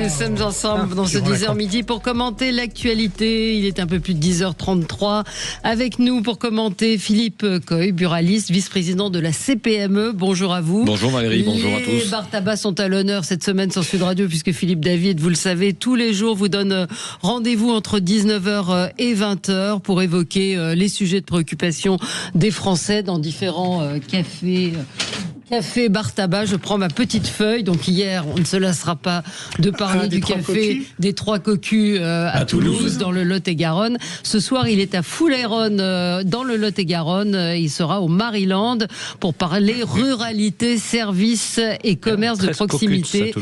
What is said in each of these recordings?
nous sommes ensemble dans ce 10h midi pour commenter l'actualité. Il est un peu plus de 10h33. Avec nous pour commenter Philippe Coy, buraliste, vice-président de la CPME. Bonjour à vous. Bonjour Valérie, bonjour à tous. Les bars tabac sont à l'honneur cette semaine sur Sud Radio puisque Philippe David, vous le savez, tous les jours vous donne rendez-vous entre 19h et 20h pour évoquer les sujets de préoccupation des Français dans différents café, bar, tabac. Je prends ma petite feuille. Donc hier, on ne se lassera pas de parler du café des Trois Cocus à Toulouse, dans le Lot-et-Garonne. Ce soir, il est à Foulayronne, dans le Lot-et-Garonne. Il sera au Maryland pour parler ruralité, services et commerce de proximité.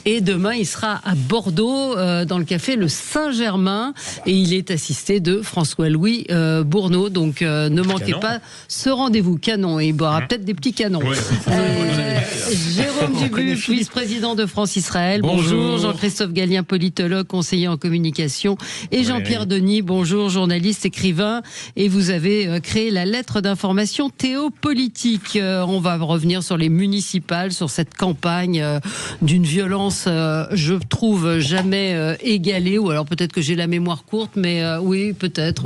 Et demain, il sera à Bordeaux, dans le café Le Saint-Germain. Et il est assisté de François-Louis Bourneau. Donc ne manquez pas ce rendez-vous canon. Et il boira peut-être des petits canons. Ouais. Jérôme Dubuc, vice-président de France-Israël. Bonjour. Jean-Christophe Gallien, politologue, conseiller en communication. Et Jean-Pierre Denis, bonjour, journaliste, écrivain. Et vous avez créé la lettre d'information théopolitique. On va revenir sur les municipales, sur cette campagne d'une violence, je trouve, jamais égalée. Ou alors peut-être que j'ai la mémoire courte, mais oui, peut-être.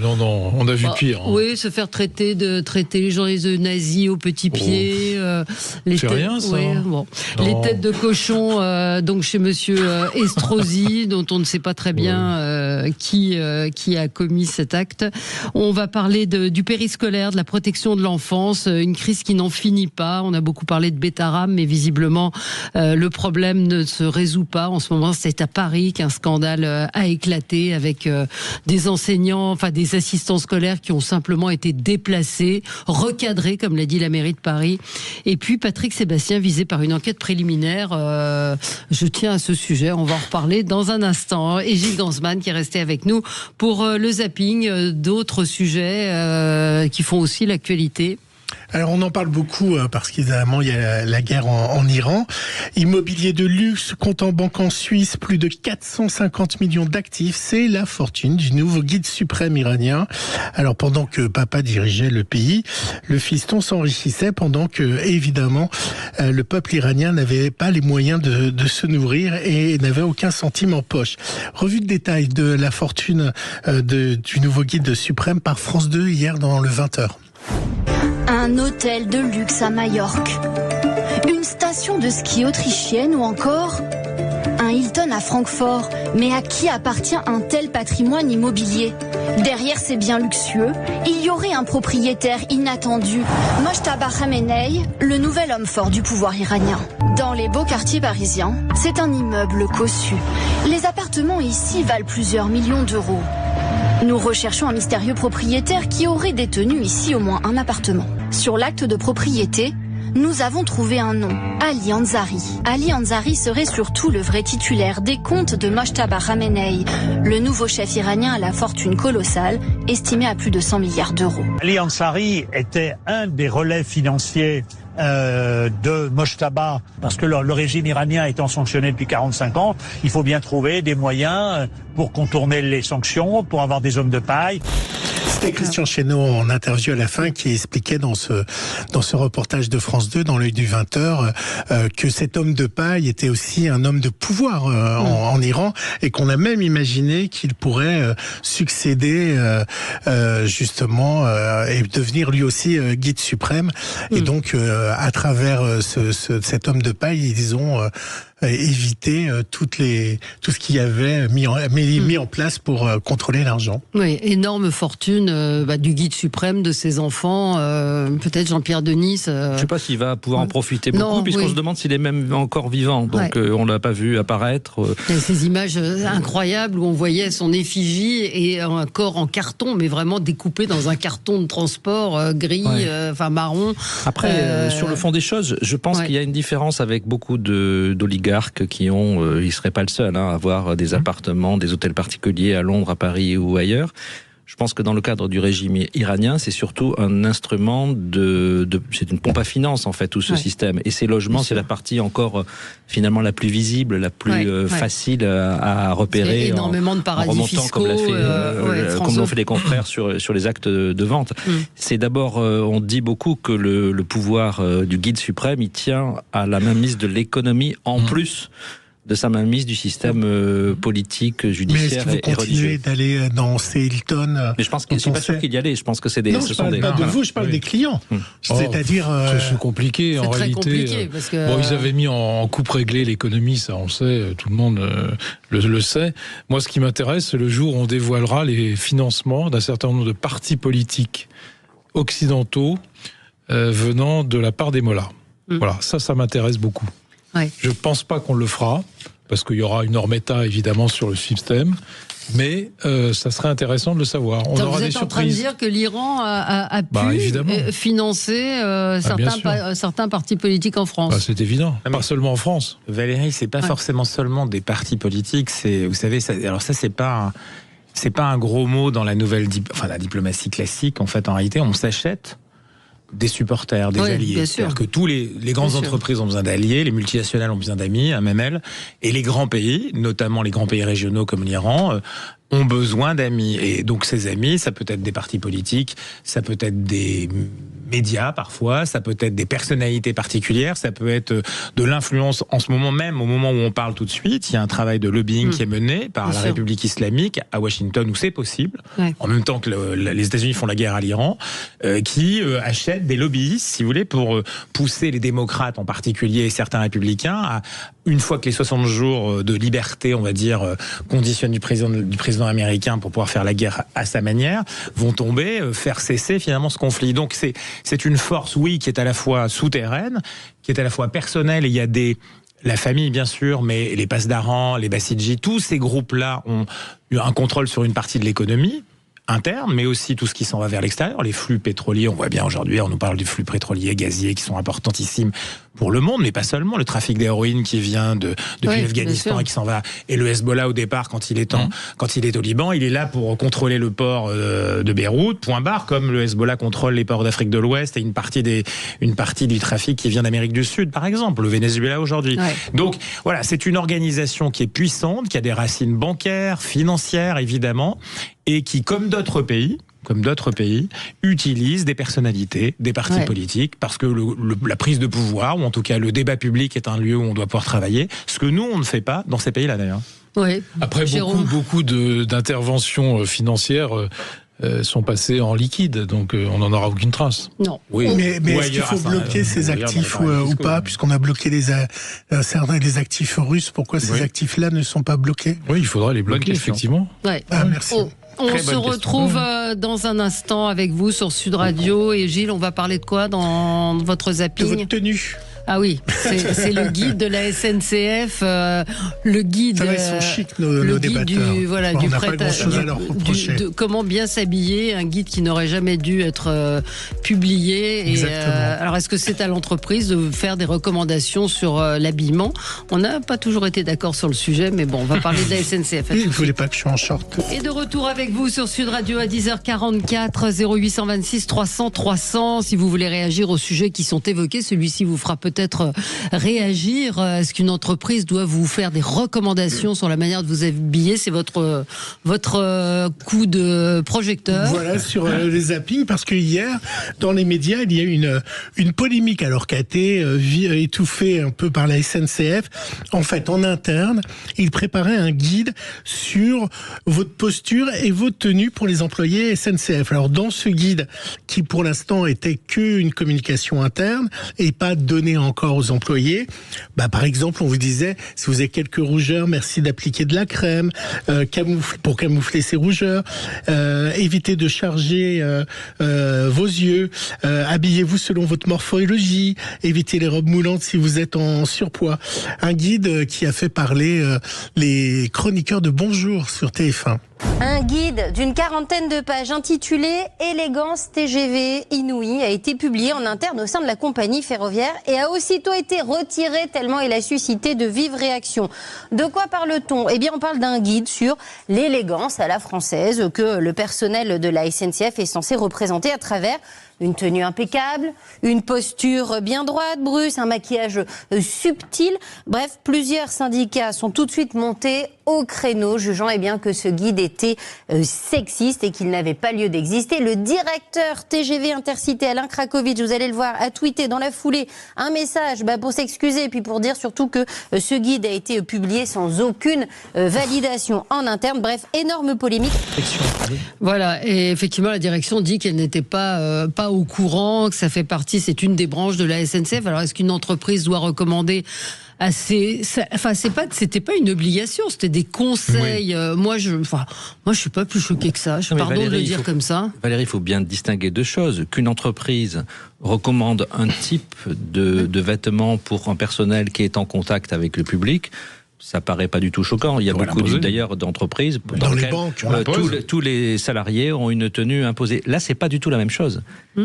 Non, on a vu pire. Hein. Oui, se faire traiter les gens de nazis au petit pied. Les têtes de cochon donc chez monsieur Estrosi, dont on ne sait pas très bien qui a commis cet acte. On va parler du périscolaire, de la protection de l'enfance, une crise qui n'en finit pas. On a beaucoup parlé de Betaram, mais visiblement le problème ne se résout pas. En ce moment, c'est à Paris qu'un scandale a éclaté avec des enseignants, enfin des assistants scolaires qui ont simplement été déplacés, recadrés, comme l'a dit la mairie de Paris. Et puis Patrick Sébastien visé par une enquête préliminaire. Je tiens à ce sujet, on va en reparler dans un instant. Et Gilles Gansman qui est resté avec nous pour le zapping d'autres sujets qui font aussi l'actualité. Alors on en parle beaucoup parce qu'évidemment il y a la guerre en Iran. Immobilier de luxe, compte en banque en Suisse, plus de 450 millions d'actifs. C'est la fortune du nouveau guide suprême iranien. Alors pendant que papa dirigeait le pays, le fiston s'enrichissait pendant que évidemment le peuple iranien n'avait pas les moyens de se nourrir et n'avait aucun centime en poche. Revue de détail de la fortune du nouveau guide suprême par France 2 hier dans le 20h. Un hôtel de luxe à Majorque, une station de ski autrichienne ou encore un Hilton à Francfort. Mais à qui appartient un tel patrimoine immobilier ? Derrière ces biens luxueux, il y aurait un propriétaire inattendu, Mojtaba Khamenei, le nouvel homme fort du pouvoir iranien. Dans les beaux quartiers parisiens, c'est un immeuble cossu. Les appartements ici valent plusieurs millions d'euros. Nous recherchons un mystérieux propriétaire qui aurait détenu ici au moins un appartement. Sur l'acte de propriété, nous avons trouvé un nom, Ali Ansari. Ali Ansari serait surtout le vrai titulaire des comptes de Mojtaba Khamenei, le nouveau chef iranien à la fortune colossale, estimée à plus de 100 milliards d'euros. Ali Ansari était un des relais financiers de Mojtaba, parce que le régime iranien étant sanctionné depuis 45 ans, il faut bien trouver des moyens pour contourner les sanctions, pour avoir des hommes de paille. C'était Christian Chesneau en interview à la fin qui expliquait dans ce reportage de France 2, dans l'œil du 20h, que cet homme de paille était aussi un homme de pouvoir en Iran et qu'on a même imaginé qu'il pourrait succéder justement et devenir lui aussi guide suprême. Et donc, à travers cet homme de paille, ils ont évité tout ce qu'il y avait mis en place pour contrôler l'argent. Oui, énorme fortune du guide suprême, de ses enfants. Peut-être Jean-Pierre Denis. Je ne sais pas s'il va pouvoir en profiter beaucoup, puisqu'on se demande s'il est même encore vivant. Donc on ne l'a pas vu apparaître. Il y a ces images incroyables où on voyait son effigie et un corps en carton, mais vraiment découpé dans un carton de transport gris, marron. Après, sur le fond des choses, je pense qu'il y a une différence avec beaucoup d'oligarques qui ont, il ne serait pas le seul à avoir des appartements, des hôtels particuliers à Londres, à Paris ou ailleurs. Je pense que dans le cadre du régime iranien, c'est surtout un instrument c'est une pompe à finances en fait, tout ce système. Et ces logements, c'est la partie encore finalement la plus visible, la plus facile à repérer. Il y a énormément de paradis fiscaux, comme l'ont fait les confrères sur les actes de vente. C'est d'abord, on dit beaucoup que le pouvoir du guide suprême, il tient à la mainmise de l'économie en plus de sa mainmise du système politique, judiciaire et religieux. Mais est-ce que vous continuez d'aller dans ces Hilton? Mais je pense que je suis pas sûr qu'il y allait. Je pense que c'est des. Non, je parle pas de vous, je parle des clients. C'est-à-dire. C'est compliqué en réalité. Compliqué, parce que... Bon, ils avaient mis en coupe réglée l'économie, ça on sait, tout le monde le sait. Moi, ce qui m'intéresse, c'est le jour où on dévoilera les financements d'un certain nombre de partis politiques occidentaux venant de la part des mollahs. Voilà, ça m'intéresse beaucoup. Ouais. Je ne pense pas qu'on le fera, parce qu'il y aura une Ormeta évidemment sur le système, mais ça serait intéressant de le savoir. On aura des surprises. Vous êtes en train de dire que l'Iran a pu financer certains partis politiques en France. C'est évident, pas seulement en France. Valérie, c'est pas forcément seulement des partis politiques, vous savez, alors ça c'est pas un gros mot dans la la diplomatie classique. En fait, en réalité, on s'achète des supporters, des alliés. C'est-à-dire que tous les grandes entreprises ont besoin d'alliés, les multinationales ont besoin d'amis, un MML, et les grands pays, notamment les grands pays régionaux comme l'Iran, ont besoin d'amis. Et donc ces amis, ça peut être des partis politiques, ça peut être des médias parfois, ça peut être des personnalités particulières, ça peut être de l'influence. En ce moment même, au moment où on parle tout de suite, il y a un travail de lobbying qui est mené par la République islamique à Washington, où c'est possible, en même temps que les États-Unis font la guerre à l'Iran, qui achètent des lobbyistes, si vous voulez, pour pousser les démocrates en particulier et certains républicains à, une fois que les 60 jours de liberté, on va dire, conditionnent du président américain pour pouvoir faire la guerre à sa manière, vont tomber, faire cesser finalement ce conflit. Donc c'est une force, oui, qui est à la fois souterraine, qui est à la fois personnelle, et il y a la famille bien sûr, mais les Pasdaran, les Bassidji, tous ces groupes-là ont eu un contrôle sur une partie de l'économie interne, mais aussi tout ce qui s'en va vers l'extérieur. Les flux pétroliers, on voit bien aujourd'hui, on nous parle du flux pétrolier, gazier, qui sont importantissimes pour le monde, mais pas seulement. Le trafic d'héroïne qui vient depuis l'Afghanistan et qui s'en va. Et le Hezbollah, au départ, quand il est au Liban, il est là pour contrôler le port de Beyrouth, point barre, comme le Hezbollah contrôle les ports d'Afrique de l'Ouest et une partie du trafic qui vient d'Amérique du Sud, par exemple, le Venezuela aujourd'hui. Ouais. Donc, voilà, c'est une organisation qui est puissante, qui a des racines bancaires, financières, évidemment, et qui, comme d'autres pays, utilisent des personnalités, des partis politiques, parce que la prise de pouvoir, ou en tout cas le débat public, est un lieu où on doit pouvoir travailler, ce que nous, on ne fait pas dans ces pays-là, d'ailleurs. Oui. Après, beaucoup d'interventions financières sont passées en liquide, donc on n'en aura aucune trace. Non. Oui. Mais est-ce qu'il faut bloquer ces actifs ou pas, puisqu'on a bloqué certains des actifs russes, pourquoi ces actifs-là ne sont pas bloqués? Oui, il faudrait les bloquer, effectivement. Ouais. Merci. On se retrouve dans un instant avec vous sur Sud Radio. Et Gilles, on va parler de quoi dans votre zapping? De votre tenue. Ah oui, c'est le guide de la SNCF, le guide. Ça va, ils sont chics, nos débatteurs. Du prêt à comment bien s'habiller, un guide qui n'aurait jamais dû être publié. Alors, est-ce que c'est à l'entreprise de faire des recommandations sur l'habillement? On n'a pas toujours été d'accord sur le sujet, mais bon, on va parler de la SNCF. Il ne voulait pas que je sois en short. Et de retour avec vous sur Sud Radio à 10h44, 0826 300 300. Si vous voulez réagir aux sujets qui sont évoqués, celui-ci vous fera peut-être réagir. Est-ce qu'une entreprise doit vous faire des recommandations sur la manière de vous habiller? C'est votre coup de projecteur. Voilà, sur les zappings, parce que hier, dans les médias, il y a eu une polémique, alors qui a été étouffée un peu par la SNCF. En fait, en interne, ils préparaient un guide sur votre posture et votre tenue pour les employés SNCF. Alors, dans ce guide, qui pour l'instant était qu'une communication interne et pas donnée encore aux employés, par exemple, on vous disait, si vous avez quelques rougeurs, merci d'appliquer de la crème pour camoufler ces rougeurs, évitez de charger vos yeux, habillez-vous selon votre morphologie, évitez les robes moulantes si vous êtes en surpoids. Un guide qui a fait parler les chroniqueurs de Bonjour sur TF1. Un guide d'une 40aine de pages intitulé « Élégance TGV Inouï » a été publié en interne au sein de la compagnie ferroviaire et a aussitôt été retiré tellement il a suscité de vives réactions. De quoi parle-t-on? Eh bien, on parle d'un guide sur l'élégance à la française que le personnel de la SNCF est censé représenter à travers Une tenue impeccable, une posture bien droite, Bruce, un maquillage subtil. Bref, plusieurs syndicats sont tout de suite montés au créneau, jugeant que ce guide était sexiste et qu'il n'avait pas lieu d'exister. Le directeur TGV Intercité, Alain Krakowicz, vous allez le voir, a tweeté dans la foulée un message pour s'excuser et puis pour dire surtout que ce guide a été publié sans aucune validation en interne. Bref, énorme polémique. Voilà, et effectivement la direction dit qu'elle n'était pas au courant, que ça fait partie, c'est une des branches de la SNCF. Alors est-ce qu'une entreprise doit recommander c'était pas une obligation, c'était des conseils. Oui. Moi je suis pas plus choquée que ça. Pardon Valérie, de le dire comme ça. Valérie, il faut bien distinguer deux choses. Qu'une entreprise recommande un type de vêtements pour un personnel qui est en contact avec le public, ça paraît pas du tout choquant. Il y a beaucoup d'ailleurs d'entreprises dans lesquelles tous les salariés ont une tenue imposée. Là, c'est pas du tout la même chose.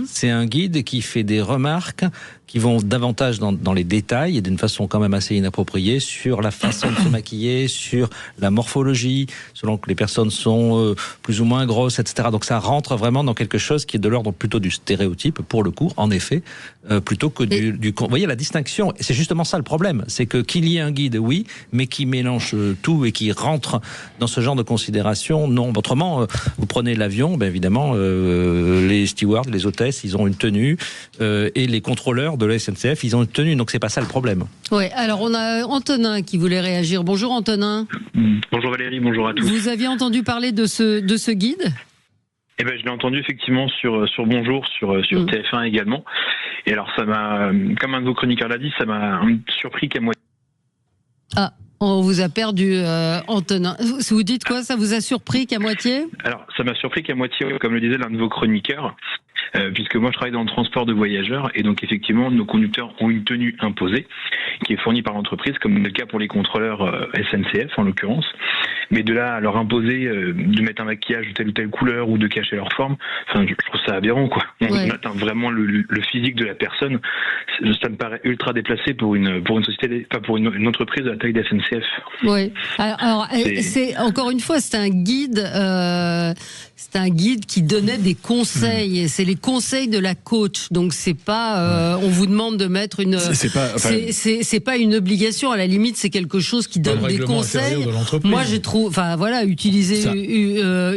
C'est un guide qui fait des remarques qui vont davantage dans les détails et d'une façon quand même assez inappropriée sur la façon de se maquiller, sur la morphologie, selon que les personnes sont plus ou moins grosses, etc. Donc ça rentre vraiment dans quelque chose qui est de l'ordre plutôt du stéréotype, pour le coup, en effet, plutôt que du... Vous voyez la distinction, c'est justement ça le problème, c'est que qu'il y ait un guide, oui, mais qui mélange tout et qui rentre dans ce genre de considération, non. Autrement, vous prenez l'avion, évidemment, les stewards, les hôtesses, ils ont une tenue, et les contrôleurs de la SNCF, ils ont une tenue, donc c'est pas ça le problème. Oui, alors on a Antonin qui voulait réagir. Bonjour Antonin. Bonjour Valérie, bonjour à tous. Vous aviez entendu parler de ce guide ? Je l'ai entendu effectivement sur Bonjour, sur TF1 également. Et alors ça m'a, comme un de vos chroniqueurs l'a dit, ça m'a surpris qu'à moitié. Ah, on vous a perdu, Antonin. Vous dites quoi ? Ça vous a surpris qu'à moitié ? Alors, ça m'a surpris qu'à moitié, comme le disait l'un de vos chroniqueurs, puisque moi je travaille dans le transport de voyageurs, et donc effectivement nos conducteurs ont une tenue imposée, qui est fournie par l'entreprise, comme c'est le cas pour les contrôleurs SNCF en l'occurrence. Mais de là à leur imposer de mettre un maquillage de telle ou telle couleur ou de cacher leur forme, je trouve ça aberrant, quoi. On atteint vraiment le physique de la personne. Ça me paraît ultra déplacé pour une société, pas pour une entreprise de la taille de la SNCF. Oui. Alors c'est encore une fois, c'est un guide qui donnait des conseils. C'est les conseils de la coach. Donc c'est pas, on vous demande de mettre une. C'est pas une obligation. À la limite, c'est quelque chose qui donne des conseils. De Moi, je trouve, utiliser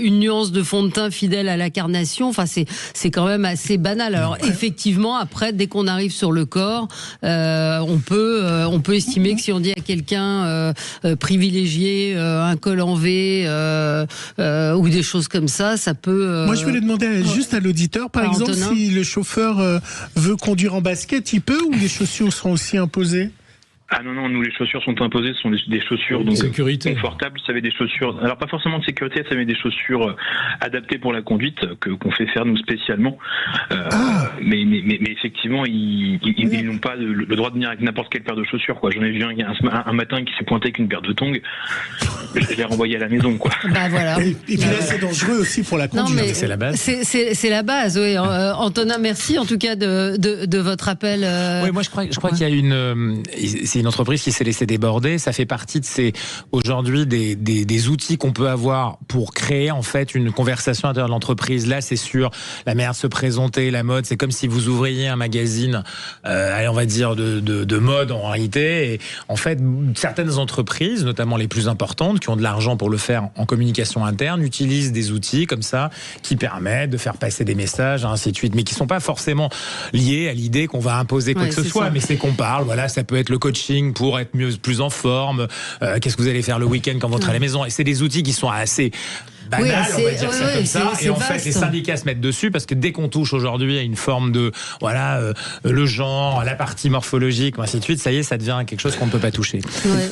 une nuance de fond de teint fidèle à la carnation, c'est quand même assez banal. Alors effectivement, après, dès qu'on arrive sur le corps, on peut estimer que si on dit à quelqu'un privilégier un col en V ou des choses comme ça, ça peut. Moi, je voulais demander juste à l'auditeur, par exemple, Antonin, si le chauffeur veut conduire en basket, il peut, ou les chaussures seront aussi imposées ? Ah non, nous les chaussures sont imposées, ce sont des chaussures donc confortables, ça fait des chaussures, alors pas forcément de sécurité, ça met des chaussures adaptées pour la conduite qu'on fait faire nous spécialement, mais effectivement ils n'ont pas le droit de venir avec n'importe quelle paire de chaussures, quoi. J'en ai vu un matin qui s'est pointé avec une paire de tongs, je l'ai renvoyé à la maison, quoi. Voilà. Et puis là c'est dangereux aussi pour la conduite. Non, mais c'est la base. C'est la base, oui. Antonin, merci en tout cas de votre appel. Oui, moi je crois qu'il y a c'est une entreprise qui s'est laissée déborder. Ça fait partie de aujourd'hui des outils qu'on peut avoir pour créer en fait une conversation à l'intérieur de l'entreprise. Là, c'est sur la manière de se présenter, la mode. C'est comme si vous ouvriez un magazine, on va dire de mode en réalité. Et en fait, certaines entreprises, notamment les plus importantes, qui ont de l'argent pour le faire en communication interne, utilisent des outils comme ça qui permettent de faire passer des messages, ainsi de suite, mais qui sont pas forcément liés à l'idée qu'on va imposer quoi que ce soit. Mais c'est qu'on parle. Voilà, ça peut être le coaching pour être plus en forme. Qu'est-ce que vous allez faire le week-end quand vous rentrez à la maison ? Et c'est des outils qui sont assez banal, on va dire ça comme ça. Et en fait, les syndicats se mettent dessus parce que dès qu'on touche aujourd'hui à une forme de, le genre, la partie morphologique, ainsi de suite, ça y est, ça devient quelque chose qu'on ne peut pas toucher.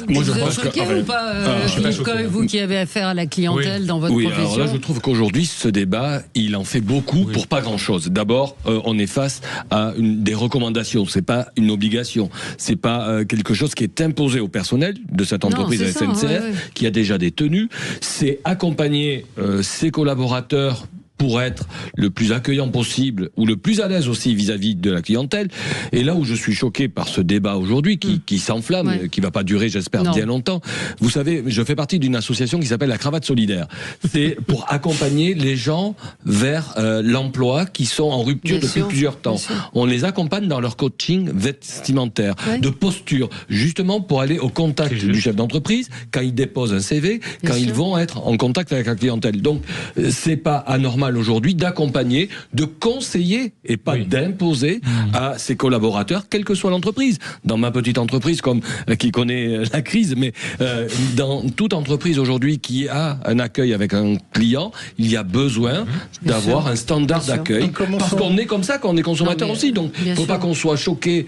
Moi, je pense choqué ou pas, Philippe, quand même, vous qui avez affaire à la clientèle dans votre profession. Alors là, je trouve qu'aujourd'hui, ce débat, il en fait beaucoup pour pas grand-chose. D'abord, on est face à des recommandations. C'est pas une obligation. C'est pas quelque chose qui est imposé au personnel de cette entreprise à SNCF, qui a déjà des tenues. C'est accompagner ses collaborateurs pour être le plus accueillant possible ou le plus à l'aise aussi vis-à-vis de la clientèle. Et là où je suis choqué par ce débat aujourd'hui qui s'enflamme, qui va pas durer, j'espère, bien longtemps. Vous savez, je fais partie d'une association qui s'appelle la Cravate Solidaire. C'est pour accompagner les gens vers l'emploi qui sont en rupture depuis plusieurs temps. On les accompagne dans leur coaching vestimentaire, de posture, justement pour aller au contact du chef d'entreprise quand ils déposent un CV, quand ils vont être en contact avec la clientèle. Donc, c'est pas anormal aujourd'hui d'accompagner, de conseiller et pas d'imposer à ses collaborateurs, quelle que soit l'entreprise. Dans ma petite entreprise, comme qui connaît la crise, mais dans toute entreprise aujourd'hui qui a un accueil avec un client, il y a besoin d'avoir un standard d'accueil. Parce qu'on est comme ça quand on est consommateur aussi. Donc, il ne faut pas qu'on soit choqué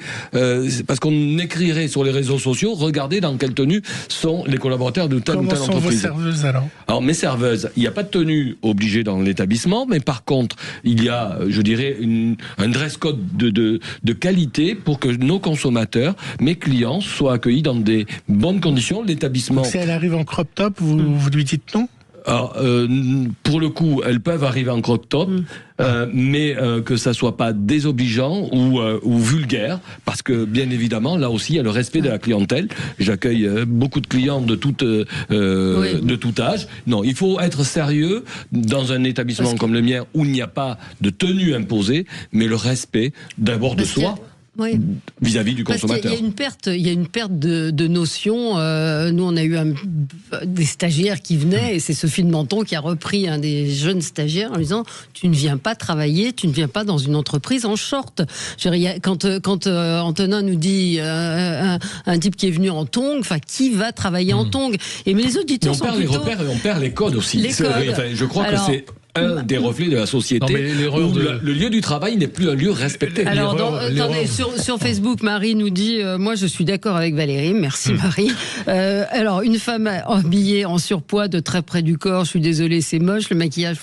parce qu'on écrirait sur les réseaux sociaux, regardez dans quelle tenue sont les collaborateurs de telle ou telle entreprise. Comment sont vos serveuses alors mes serveuses, il n'y a pas de tenue obligée dans l'établissement, mais par contre, il y a, je dirais, un dress code de qualité pour que nos consommateurs, mes clients, soient accueillis dans des bonnes conditions. L'établissement... Donc si elle arrive en crop top, vous lui dites non ? Alors, pour le coup, elles peuvent arriver en crop top, mais que ça soit pas désobligeant ou vulgaire, parce que bien évidemment, là aussi, il y a le respect de la clientèle. J'accueille beaucoup de clients de tout âge. Non, il faut être sérieux dans un établissement comme le mien où il n'y a pas de tenue imposée, mais le respect d'abord de soi. Vis-à-vis du consommateur. Il y a une perte de notions. Nous, on a eu des stagiaires qui venaient, et c'est Sophie de Menton qui a repris un des jeunes stagiaires en lui disant « Tu ne viens pas travailler, tu ne viens pas dans une entreprise en short. » Quand Antonin nous dit un type qui est venu en tongs, enfin, qui va travailler en tongs ? Mais les auditeurs on perd les repères et on perd les codes aussi. Je crois que c'est un des reflets de la société où le lieu du travail n'est plus un lieu respecté. Alors, attendez, sur Facebook, Marie nous dit moi je suis d'accord avec Valérie, merci Marie. Alors, une femme habillée en surpoids de très près du corps, je suis désolée, c'est moche, le maquillage,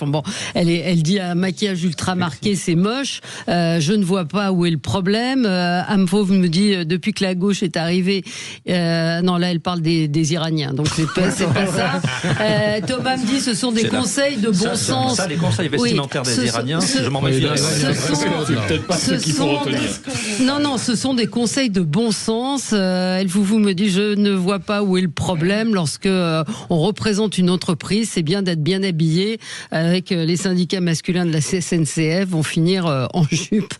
elle dit un maquillage ultra marqué, c'est moche, je ne vois pas où est le problème. Amfauve me dit depuis que la gauche est arrivée, non là elle parle des Iraniens, donc c'est pas ça. Thomas me dit ce sont des conseils de bon sens. Les conseils vestimentaires des Iraniens, je m'en méfie. C'est peut-être pas ce qu'il faut retenir. Non, ce sont des conseils de bon sens. Vous me dit, je ne vois pas où est le problème lorsque on représente une entreprise. C'est bien d'être bien habillé. Avec les syndicats masculins de la SNCF vont finir en jupe,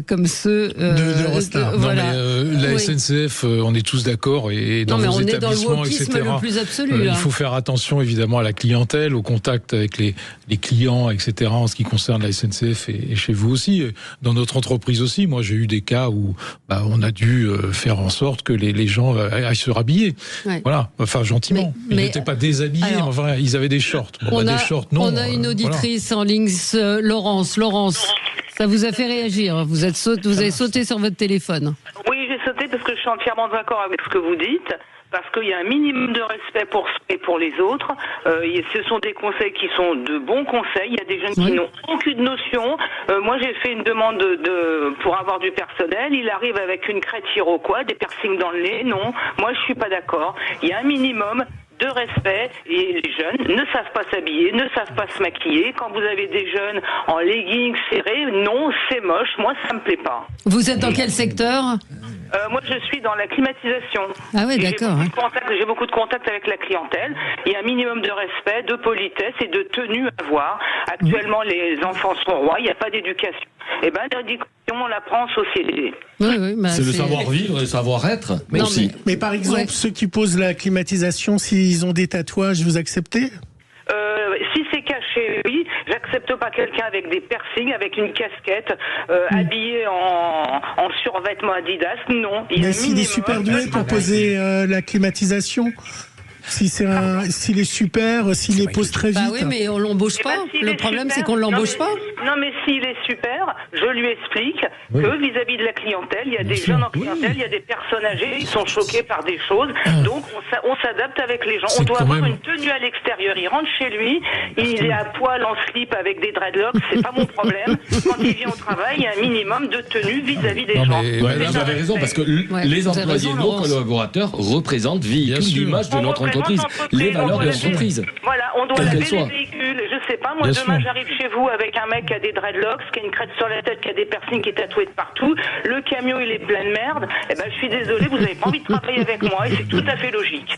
comme ceux de Rostar. La SNCF, on est tous d'accord, et dans vos établissements, etc. Le plus absolu. Il faut faire attention évidemment à la clientèle, au contact avec les clients, etc. En ce qui concerne la SNCF et chez vous aussi, dans notre entreprise aussi. Moi, j'ai eu des cas où on a dû faire en sorte que les gens aillent se rhabiller. Voilà, enfin gentiment. Ils n'étaient pas déshabillés, mais enfin, ils avaient des shorts. On a une auditrice en ligne, Laurence. Laurence, ça vous a fait réagir. Vous avez sauté sur votre téléphone. Oui, j'ai sauté parce que je suis entièrement d'accord avec ce que vous dites. Parce qu'il y a un minimum de respect pour soi et pour les autres. Ce sont des conseils qui sont de bons conseils. Il y a des jeunes qui n'ont aucune notion. Moi, j'ai fait une demande pour avoir du personnel. Il arrive avec une crête iroquois, des piercings dans le nez. Non, moi, je suis pas d'accord. Il y a un minimum de respect, et les jeunes ne savent pas s'habiller, ne savent pas se maquiller. Quand vous avez des jeunes en leggings serrés, non, c'est moche. Moi, ça me plaît pas. Vous êtes dans quel secteur ? Moi, je suis dans la climatisation. Ah oui, d'accord. J'ai beaucoup de contacts avec la clientèle. Il y a un minimum de respect, de politesse et de tenue à avoir. Actuellement, les enfants sont rois, il n'y a pas d'éducation. L'éducation, on l'apprend en société. C'est le savoir-vivre et le savoir-être. Mais par exemple, ceux qui posent la climatisation, s'ils ont des tatouages, vous acceptez ? Si c'est caché, oui. J'accepte pas quelqu'un avec des piercings, avec une casquette, habillé en survêtement Adidas. Non. Mais s'il est super doué pour poser la climatisation, s'il est super, s'il les pose très vite. Oui, mais on l'embauche pas. Le problème, c'est qu'on l'embauche pas. Non, mais s'il est super, je lui explique que vis-à-vis de la clientèle, il y a des jeunes en clientèle, il y a des personnes âgées, ils sont choqués par des choses. Donc, on s'adapte avec les gens. On doit avoir une tenue à l'extérieur. Il rentre chez lui, il est à poil en slip avec des dreadlocks, c'est pas mon problème. Quand il vient au travail, il y a un minimum de tenue vis-à-vis des gens. Vous avez raison, parce que les employés, nos collaborateurs représentent, véhiculent l'image de notre entreprise, les valeurs de l'entreprise. Voilà, on doit laver les véhicules. Je sais pas. Moi, demain, j'arrive chez vous avec un mec qui a des dreadlocks, qui a une crête sur la tête, qui a des piercings, qui est tatoué de partout. Le camion, il est plein de merde. Eh ben, je suis désolée, vous n'avez pas envie de travailler avec moi, et c'est tout à fait logique.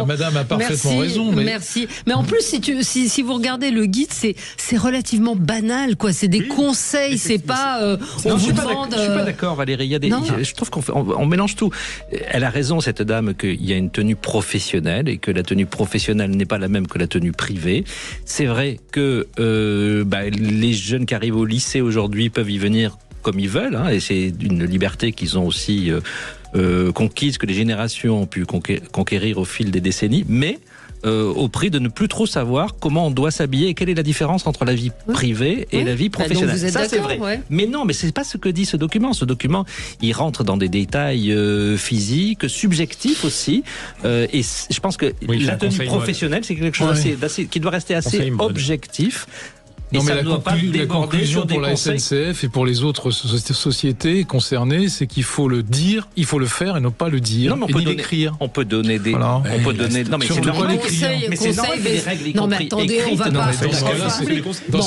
Madame a parfaitement raison. Merci. Mais en plus, si vous regardez le guide, c'est relativement banal, quoi. C'est des conseils, c'est pas. On vous demande. Je suis pas d'accord, Valérie. Je trouve qu'on mélange tout. Elle a raison, cette dame, qu'il y a une tenue professionnelle et que la tenue professionnelle n'est pas la même que la tenue privée. C'est vrai que les jeunes qui arrivent au lycée aujourd'hui peuvent y venir comme ils veulent, et c'est une liberté qu'ils ont aussi conquise, que les générations ont pu conquérir au fil des décennies, mais au prix de ne plus trop savoir comment on doit s'habiller et quelle est la différence entre la vie privée et la vie professionnelle. Donc vous êtes c'est vrai. Ouais. Mais non, mais c'est pas ce que dit ce document. Ce document, il rentre dans des détails physiques, subjectifs aussi. Et je pense que la tenue professionnelle, c'est quelque chose qui doit rester assez objectif. Non, mais la conclusion pour la SNCF et pour les autres sociétés concernées, c'est qu'il faut le dire, il faut le faire et non pas le dire, et ni l'écrire. On peut donner des... Voilà. On peut donner... Non, mais c'est normal. Mais c'est normal que les règles non, mais attendez, on va pas... Dans ce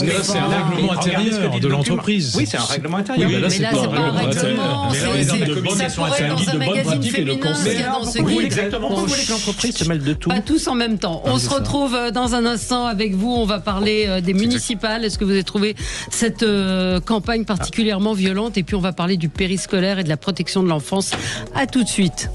cas-là, c'est un règlement intérieur de l'entreprise. Oui, c'est un règlement intérieur. Mais là, c'est pas un règlement. Ça pourrait être dans un magazine féminin, ce qu'il y a dans ce guide. Exactement. Vous voulez que l'entreprise se mêle de tout. Pas tous en même temps. On se retrouve dans un instant avec vous. On va parler des municipales. Est-ce que vous avez trouvé cette campagne particulièrement violente? Et puis on va parler du périscolaire et de la protection de l'enfance. À tout de suite.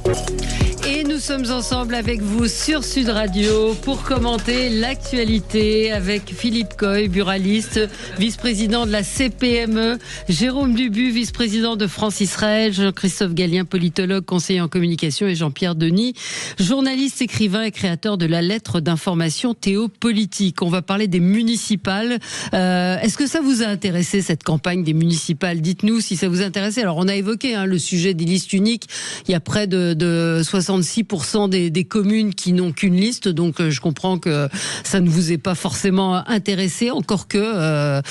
Et nous sommes ensemble avec vous sur Sud Radio pour commenter l'actualité avec Philippe Coy, buraliste, vice-président de la CPME, Jérôme Dubu, vice-président de France-Israël, Jean-Christophe Gallien, politologue, conseiller en communication, et Jean-Pierre Denis, journaliste, écrivain et créateur de la lettre d'information Théopolitique. On va parler des municipales. Est-ce que ça vous a intéressé, cette campagne des municipales? Dites-nous si ça vous intéressait. Alors on a évoqué le sujet des listes uniques. Il y a près de 66% des communes qui n'ont qu'une liste, donc je comprends que ça ne vous est pas forcément intéressé, encore que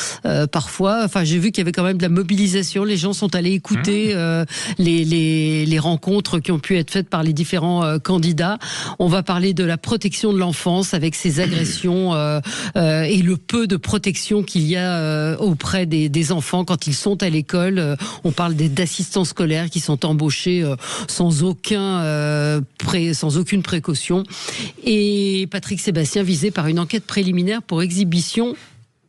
parfois, j'ai vu qu'il y avait quand même de la mobilisation, les gens sont allés écouter les rencontres qui ont pu être faites par les différents candidats. On va parler de la protection de l'enfance avec ces agressions et le peu de protection qu'il y a auprès des enfants quand ils sont à l'école. On parle d'assistants scolaires qui sont embauchés sans aucune précaution. Et Patrick Sébastien visé par une enquête préliminaire pour exhibition.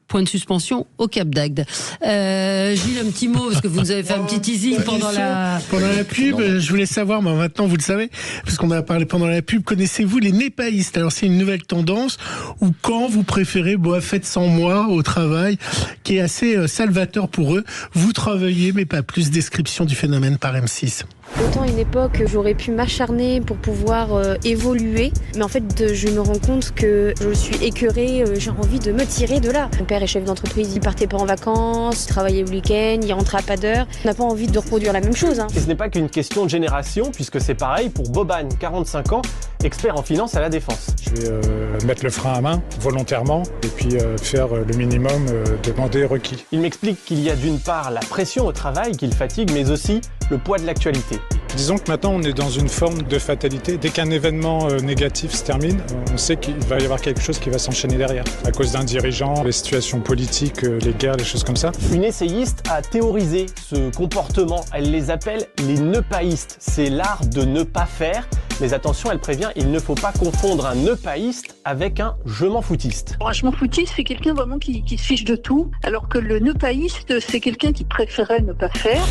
Point de suspension au Cap d'Agde. Gilles, un petit mot, parce que vous nous avez fait un petit teasing pendant la pub. Je voulais savoir, mais maintenant vous le savez, parce qu'on a parlé pendant la pub, connaissez-vous les népaïstes? Alors c'est une nouvelle tendance, où quand vous préférez, faites sans moi au travail, qui est assez salvateur pour eux. Vous travaillez, mais pas plus. Description du phénomène par M6. Autant une époque, j'aurais pu m'acharner pour pouvoir évoluer, mais en fait, je me rends compte que je suis écœurée, j'ai envie de me tirer de là. Mon père est chef d'entreprise, il partait pas en vacances, il travaillait le week-end, il rentrait à pas d'heure. On n'a pas envie de reproduire la même chose. Et ce n'est pas qu'une question de génération, puisque c'est pareil pour Boban, 45 ans, expert en finance à la Défense. Je vais mettre le frein à main volontairement et puis faire le minimum demandé requis. Il m'explique qu'il y a d'une part la pression au travail qui le fatigue, mais aussi le poids de l'actualité. Disons que maintenant on est dans une forme de fatalité. Dès qu'un événement négatif se termine, on sait qu'il va y avoir quelque chose qui va s'enchaîner derrière. À cause d'un dirigeant, les situations politiques, les guerres, les choses comme ça. Une essayiste a théorisé ce comportement. Elle les appelle les neupaïstes. C'est l'art de ne pas faire. Mais attention, elle prévient, il ne faut pas confondre un neupaïste avec un je m'en foutiste. Un je m'en foutiste, c'est quelqu'un vraiment qui se fiche de tout, alors que le neupaïste, c'est quelqu'un qui préférait ne pas faire.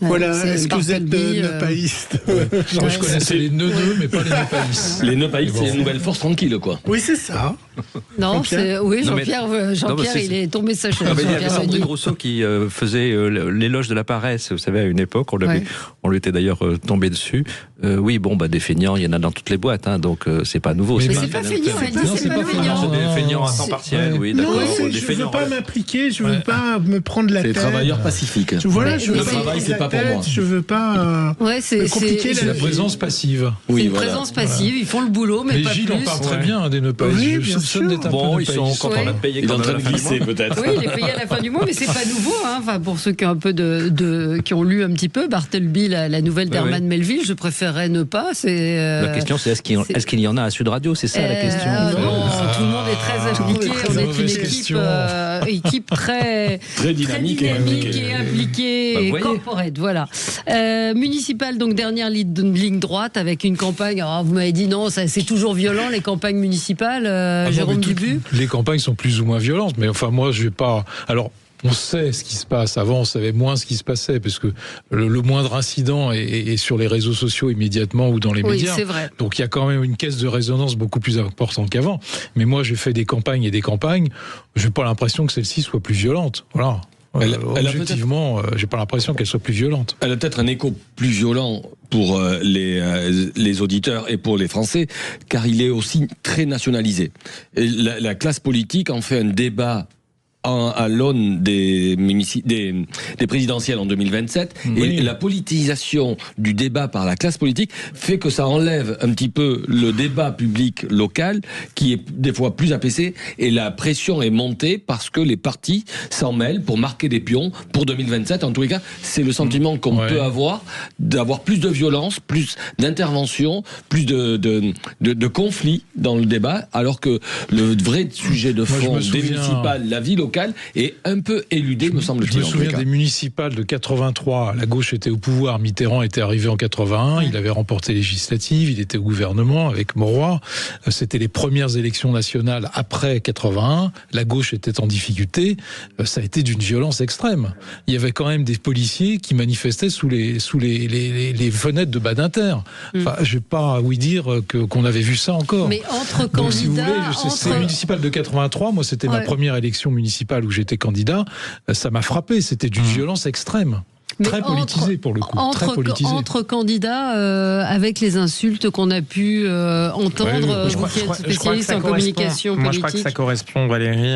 Voilà, est-ce que vous êtes neupaïste? Je connaissais les neuneux, mais pas les neupaïstes. Les neupaïstes, c'est les nouvelles forces tranquilles, quoi. Oui, c'est ça. Non, Jean-Pierre, il est tombé sa chaise. Il y avait Sandrine Rousseau qui faisait l'éloge de la paresse, vous savez, à une époque, on lui était d'ailleurs tombé dessus. Des feignants, il y en a dans toutes les boîtes, donc c'est pas nouveau. Mais c'est pas feignant, elle dit c'est pas feignant. C'est des feignants à temps partiel, oui, d'accord. Je veux pas m'impliquer, je veux pas me prendre la tête. C'est des travailleurs pacifiques. Voilà, le travail, c'est pas pour moi. Je veux pas compliquer la présence passive. C'est une présence passive, ils font le boulot, mais pas plus. Gilles en parle très bien des neupaïstes. Oui, bien sûr. Ils sont quand on a payé. Il est en train de glisser, peut-être. Oui, il est payé à la fin du mois, mais c'est pas nouveau. Pour ceux qui ont un peu qui ont lu un petit peu Bartleby, la nouvelle d'Herman Melville, je préférerais ne pas. La question, c'est est-ce qu'il y en a à Sud Radio? C'est ça la question. Non, tout le monde est très impliqué. On est une équipe très dynamique et impliquée et corporate. Voilà. Municipal, donc dernière ligne droite avec une campagne. Alors, vous m'avez dit non, c'est toujours violent les campagnes municipales. Jérôme Dubu. Les campagnes sont plus ou moins violentes, mais enfin moi je vais pas. Alors. On sait ce qui se passe. Avant, on savait moins ce qui se passait, parce que le moindre incident est sur les réseaux sociaux immédiatement ou dans les médias. C'est vrai. Donc il y a quand même une caisse de résonance beaucoup plus importante qu'avant. Mais moi, j'ai fait des campagnes et des campagnes. J'ai pas l'impression que celle-ci soit plus violente. Voilà. Objectivement, j'ai pas l'impression qu'elle soit plus violente. Elle a peut-être un écho plus violent pour les auditeurs et pour les Français, car il est aussi très nationalisé. Et la classe politique en fait un débat à l'aune des présidentielles en 2027, et la politisation du débat par la classe politique fait que ça enlève un petit peu le débat public local, qui est des fois plus apaisé, et la pression est montée parce que les partis s'en mêlent pour marquer des pions pour 2027. En tous les cas, c'est le sentiment qu'on peut avoir, d'avoir plus de violence, plus d'intervention, plus de conflits dans le débat, alors que le vrai sujet de fond des municipales, la vie locale, est un peu éludé, me semble-t-il. Je me souviens des municipales de 83. La gauche était au pouvoir. Mitterrand était arrivé en 81. Il avait remporté les législatives. Il était au gouvernement avec Mauroy. C'était les premières élections nationales après 81. La gauche était en difficulté. Ça a été d'une violence extrême. Il y avait quand même des policiers qui manifestaient sous les fenêtres de Badinter. Enfin, je vais pas dire qu'on avait vu ça encore. Mais entre candidats... Donc, si vous voulez, c'est municipal de 83. Moi, c'était ma première élection municipale où j'étais candidat. Ça m'a frappé. C'était d'une violence extrême. Très politisé pour le coup. Entre candidats, avec les insultes qu'on a pu entendre, vous qui êtes spécialiste en communication politique. Moi, je crois que ça correspond, Valérie,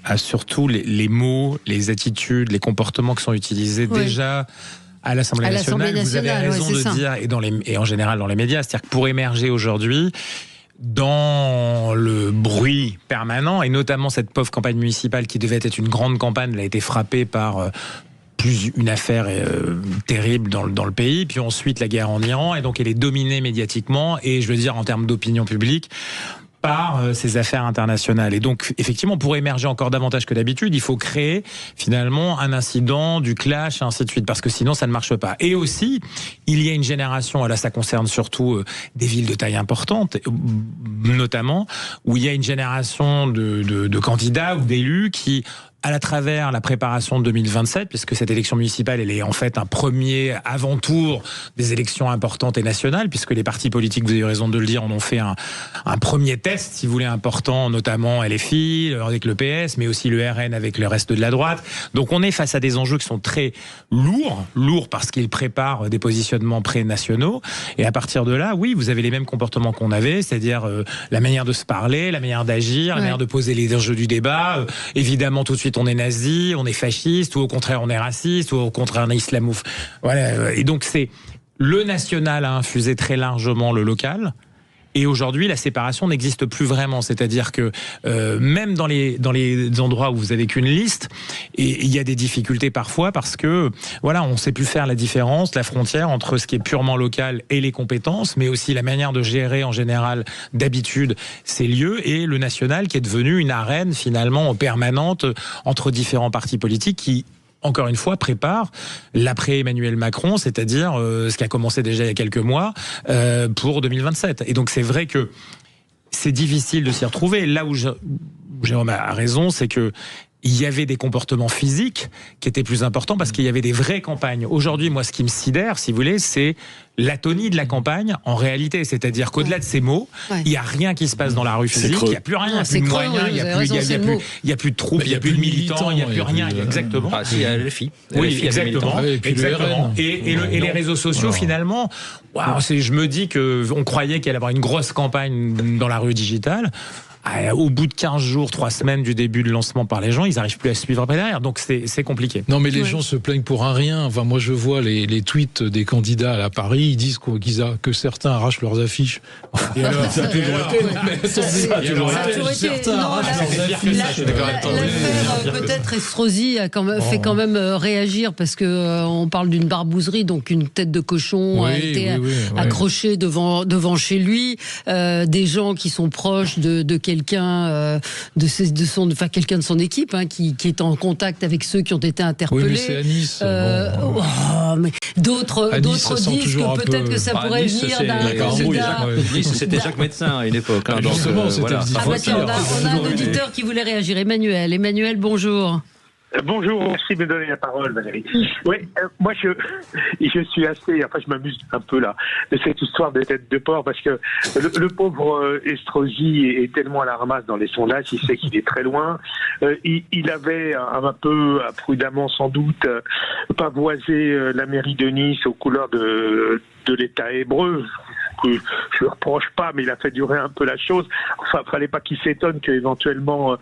à surtout les mots, les attitudes, les comportements qui sont utilisés déjà à l'Assemblée nationale. Vous avez raison de dire, et en général dans les médias, c'est-à-dire que pour émerger aujourd'hui, dans le bruit permanent, et notamment cette pauvre campagne municipale qui devait être une grande campagne, elle a été frappée par une affaire terrible dans le pays, puis ensuite la guerre en Iran, et donc elle est dominée médiatiquement, et je veux dire en termes d'opinion publique, par ces affaires internationales. Et donc, effectivement, pour émerger encore davantage que d'habitude, il faut créer finalement un incident, du clash, et ainsi de suite, parce que sinon, ça ne marche pas. Et aussi, il y a une génération, là, ça concerne surtout des villes de taille importante, notamment, où il y a une génération de candidats ou d'élus qui, à travers la préparation de 2027, puisque cette élection municipale, elle est en fait un premier avant-tour des élections importantes et nationales, puisque les partis politiques, vous avez raison de le dire, en ont fait un premier test, si vous voulez, important, notamment LFI, avec le PS, mais aussi le RN avec le reste de la droite. Donc on est face à des enjeux qui sont très lourds parce qu'ils préparent des positionnements pré-nationaux, et à partir de là, oui, vous avez les mêmes comportements qu'on avait, c'est-à-dire la manière de se parler, la manière d'agir, la manière de poser les enjeux du débat, évidemment tout de suite on est nazi, on est fasciste, ou au contraire on est raciste, ou au contraire on est islamophone. Voilà. Et donc le national a infusé très largement le local. Et aujourd'hui, la séparation n'existe plus vraiment. C'est-à-dire que même dans les endroits où vous avez qu'une liste, et il y a des difficultés parfois parce que voilà, on ne sait plus faire la différence, la frontière entre ce qui est purement local et les compétences, mais aussi la manière de gérer en général d'habitude ces lieux, et le national qui est devenu une arène finalement permanente entre différents partis politiques qui, encore une fois, prépare l'après-Emmanuel Macron, c'est-à-dire ce qui a commencé déjà il y a quelques mois, pour 2027. Et donc c'est vrai que c'est difficile de s'y retrouver. Là où Jérôme a raison, c'est que il y avait des comportements physiques qui étaient plus importants parce qu'il y avait des vraies campagnes. Aujourd'hui, moi, ce qui me sidère, si vous voulez, c'est l'atonie de la campagne en réalité. C'est-à-dire qu'au-delà de ces mots, il n'y a rien qui se passe dans la rue physique. Il n'y a plus rien. Il n'y a plus de moyens, il n'y a plus de troupes, il n'y a plus de militants, il n'y a plus rien. Exactement. Ah, si, il y a LFI. Oui, exactement. Et les réseaux sociaux, finalement, je me dis qu'on croyait qu'il allait y avoir une grosse campagne dans la rue digitale. au bout de 15 jours, 3 semaines du début de lancement par les gens, ils n'arrivent plus à suivre après derrière. Donc c'est compliqué. Non, mais les gens se plaignent pour un rien. Enfin, moi, je vois les tweets des candidats à Paris. Ils disent que certains arrachent leurs affiches. Et alors, ça a toujours été. Certains arrachent leurs affiches. L'affaire, peut-être, Estrosi fait quand même réagir parce que on parle d'une barbouzerie, donc une tête de cochon a été accrochée devant chez lui. Des gens qui sont proches de quelqu'un, quelqu'un de son équipe, qui est en contact avec ceux qui ont été interpellés. Oui, mais c'est à Nice. Mais d'autres disent que peut-être que ça pourrait venir d'un candidat. C'était Jacques Médecin à une époque. Justement, c'était on a un auditeur qui voulait réagir. Emmanuel, bonjour. Bonjour, merci de me donner la parole, Valérie. Oui, moi je suis assez, je m'amuse un peu là de cette histoire de tête de porc parce que le pauvre Estrosi est tellement à la ramasse dans les sondages, il sait qu'il est très loin. Il avait un peu prudemment sans doute pavoisé la mairie de Nice aux couleurs de l'État hébreu. Que je ne reproche pas, mais il a fait durer un peu la chose. Enfin, il ne fallait pas qu'il s'étonne qu'éventuellement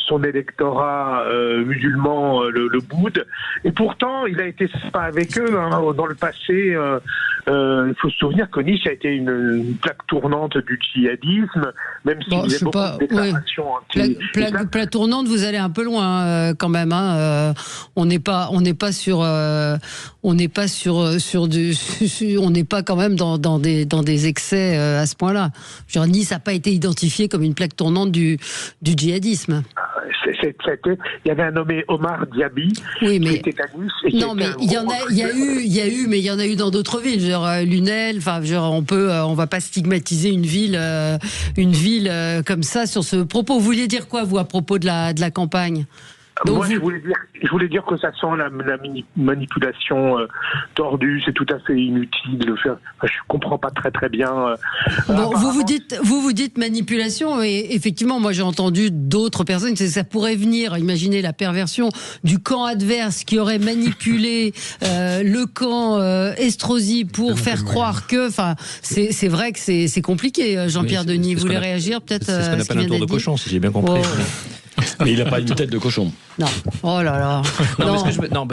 son électorat musulman le boude. Et pourtant, il a été sympa avec eux. Dans le passé, il faut se souvenir que Nice a été une plaque tournante du djihadisme, même s'il y a beaucoup de déclarations plaque tournante, vous allez un peu loin quand même. On n'est pas quand même dans des excès à ce point-là. Nice n'a pas été identifié comme une plaque tournante du djihadisme. Il y avait un nommé Omar Diaby qui était à Nice. Il y a eu, mais il y en a eu dans d'autres villes, Lunel. On va pas stigmatiser une ville comme ça sur ce propos. Vous vouliez dire quoi, vous, à propos de la campagne? Donc je voulais dire que ça sent la manipulation tordue, c'est tout à fait inutile de le faire. Je comprends pas très bien. Vous dites manipulation, et effectivement, moi j'ai entendu d'autres personnes que ça pourrait venir. Imaginez la perversion du camp adverse qui aurait manipulé le camp Estrosi pour faire croire que. C'est vrai que c'est compliqué. Jean-Pierre Denis, vous voulez réagir peut-être? C'est ce qu'on appelle un tour de cochon, si j'ai bien compris. Mais il n'a pas une tête de cochon. Non. Oh là là.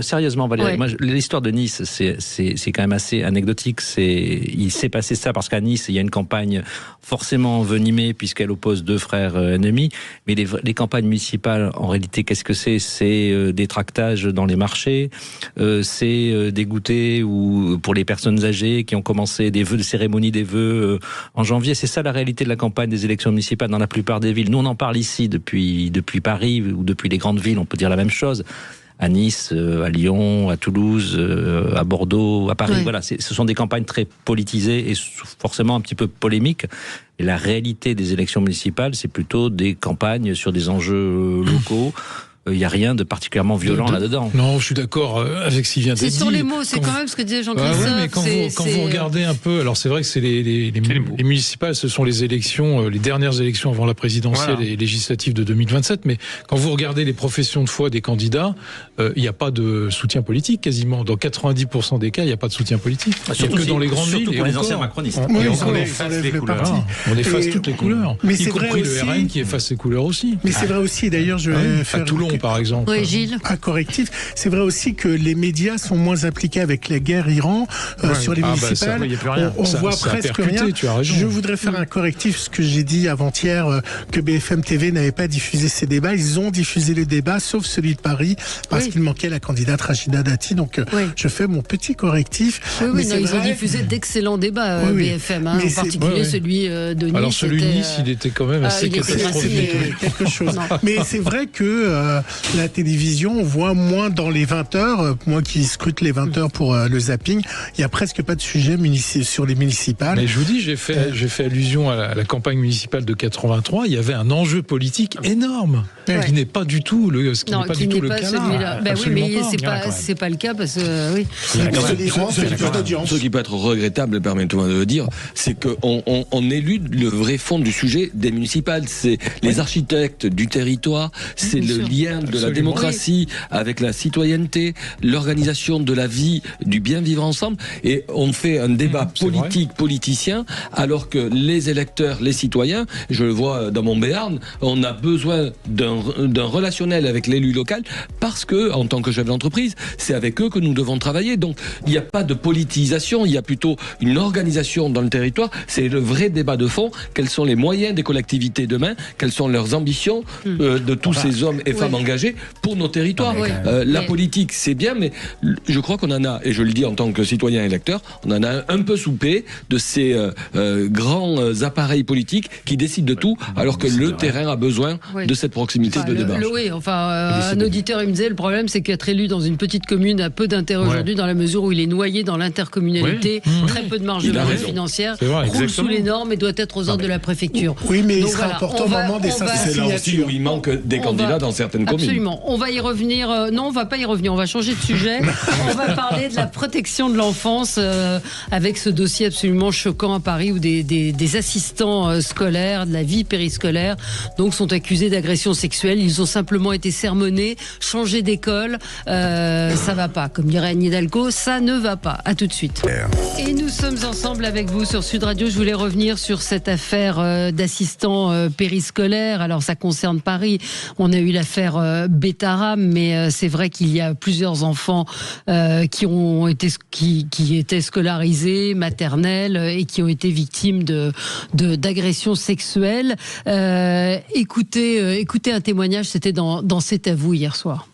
Sérieusement, Valérie, moi, l'histoire de Nice, c'est quand même assez anecdotique. Il s'est passé ça parce qu'à Nice, il y a une campagne forcément envenimée puisqu'elle oppose deux frères ennemis. Mais les campagnes municipales, en réalité, qu'est-ce que c'est? C'est des tractages dans les marchés, c'est des goûters pour les personnes âgées qui ont commencé des cérémonies des vœux en janvier. C'est ça la réalité de la campagne des élections municipales dans la plupart des villes. Nous, on en parle ici depuis Paris ou depuis les grandes villes, on peut dire la même chose. À Nice, à Lyon, à Toulouse, à Bordeaux, à Paris. Oui. Voilà, ce sont des campagnes très politisées et forcément un petit peu polémiques. Et la réalité des élections municipales, c'est plutôt des campagnes sur des enjeux locaux. Il n'y a rien de particulièrement violent là-dedans. Non, je suis d'accord avec ce qui vient d'être dit. C'est sur les mots, c'est quand même ce que disait Jean-Christophe. Mais quand vous regardez un peu, alors c'est vrai que c'est les municipales, ce sont les élections, les dernières élections avant la présidentielle et législative de 2027, mais quand vous regardez les professions de foi des candidats, il n'y a pas de soutien politique quasiment. Dans 90% des cas, il n'y a pas de soutien politique. Il n'y a que dans les grandes villes. Surtout pour les anciens macronistes. On efface les couleurs. On efface toutes les couleurs. Y compris le RN qui efface ses couleurs aussi. Mais c'est vrai aussi, d'ailleurs, je vais faire... À Toulon, par exemple. Oui, Gilles. Un correctif. C'est vrai aussi que les médias sont moins impliqués avec la guerre Iran sur les municipales. On voit presque rien. Je voudrais faire un correctif, ce que j'ai dit avant-hier, que BFM TV n'avait pas diffusé ces débats. Ils ont diffusé les débats, sauf celui de Paris, parce qu'il manquait la candidate Rachida Dati. Donc, je fais mon petit correctif. Ils ont diffusé d'excellents débats, BFM, en particulier celui de Nice. Alors, celui de Nice, il était quand même assez catastrophique. Quelque chose. Mais c'est vrai que la télévision, on voit moins dans les 20h, moi qui scrute les 20h pour le zapping, il n'y a presque pas de sujet sur les municipales. Mais je vous dis, j'ai fait allusion à la campagne municipale de 83, il y avait un enjeu politique énorme, qui n'est pas du tout le cas. Oui, mais c'est pas le cas parce que Ce qui peut être regrettable, permettez-moi de le dire, c'est qu'on élude le vrai fond du sujet des municipales. C'est les architectes du territoire, c'est le lien lien de la démocratie avec la citoyenneté, l'organisation de la vie, du bien vivre ensemble, et on fait un débat politicien, alors que les électeurs, les citoyens, je le vois dans mon Béarn, on a besoin d'un relationnel avec l'élu local, parce que, en tant que chef d'entreprise, c'est avec eux que nous devons travailler. Donc, il n'y a pas de politisation, il y a plutôt une organisation dans le territoire. C'est le vrai débat de fond. Quels sont les moyens des collectivités demain? Quelles sont leurs ambitions de tous ces hommes et femmes engagés pour nos territoires? La politique, c'est bien, mais je crois qu'on en a, et je le dis en tant que citoyen électeur, on en a un peu soupé de ces grands appareils politiques qui décident de tout, alors que le terrain a besoin de cette proximité de débat. Un auditeur, il me disait, le problème, c'est qu'être élu dans une petite commune a peu d'intérêt aujourd'hui, dans la mesure où il est noyé dans l'intercommunalité, très peu de marge de manœuvre financière, roule sous les normes et doit être aux ordres de la préfecture. Oui, mais il sera important au moment des signatures. Où il manque des candidats dans certaines communes. Absolument. On va y revenir. Non, on va pas y revenir. On va changer de sujet. On va parler de la protection de l'enfance avec ce dossier absolument choquant à Paris où des assistants scolaires de la vie périscolaire donc sont accusés d'agression sexuelle. Ils ont simplement été sermonnés, changés d'école. Ça va pas. Comme dirait Anne Hidalgo, ça ne va pas. À tout de suite. Et nous sommes ensemble avec vous sur Sud Radio. Je voulais revenir sur cette affaire d'assistants périscolaires. Alors ça concerne Paris. On a eu l'affaire Bétaram, mais c'est vrai qu'il y a plusieurs enfants qui étaient scolarisés, maternels, et qui ont été victimes d'agressions sexuelles. Écoutez un témoignage, c'était dans C'est à vous hier soir.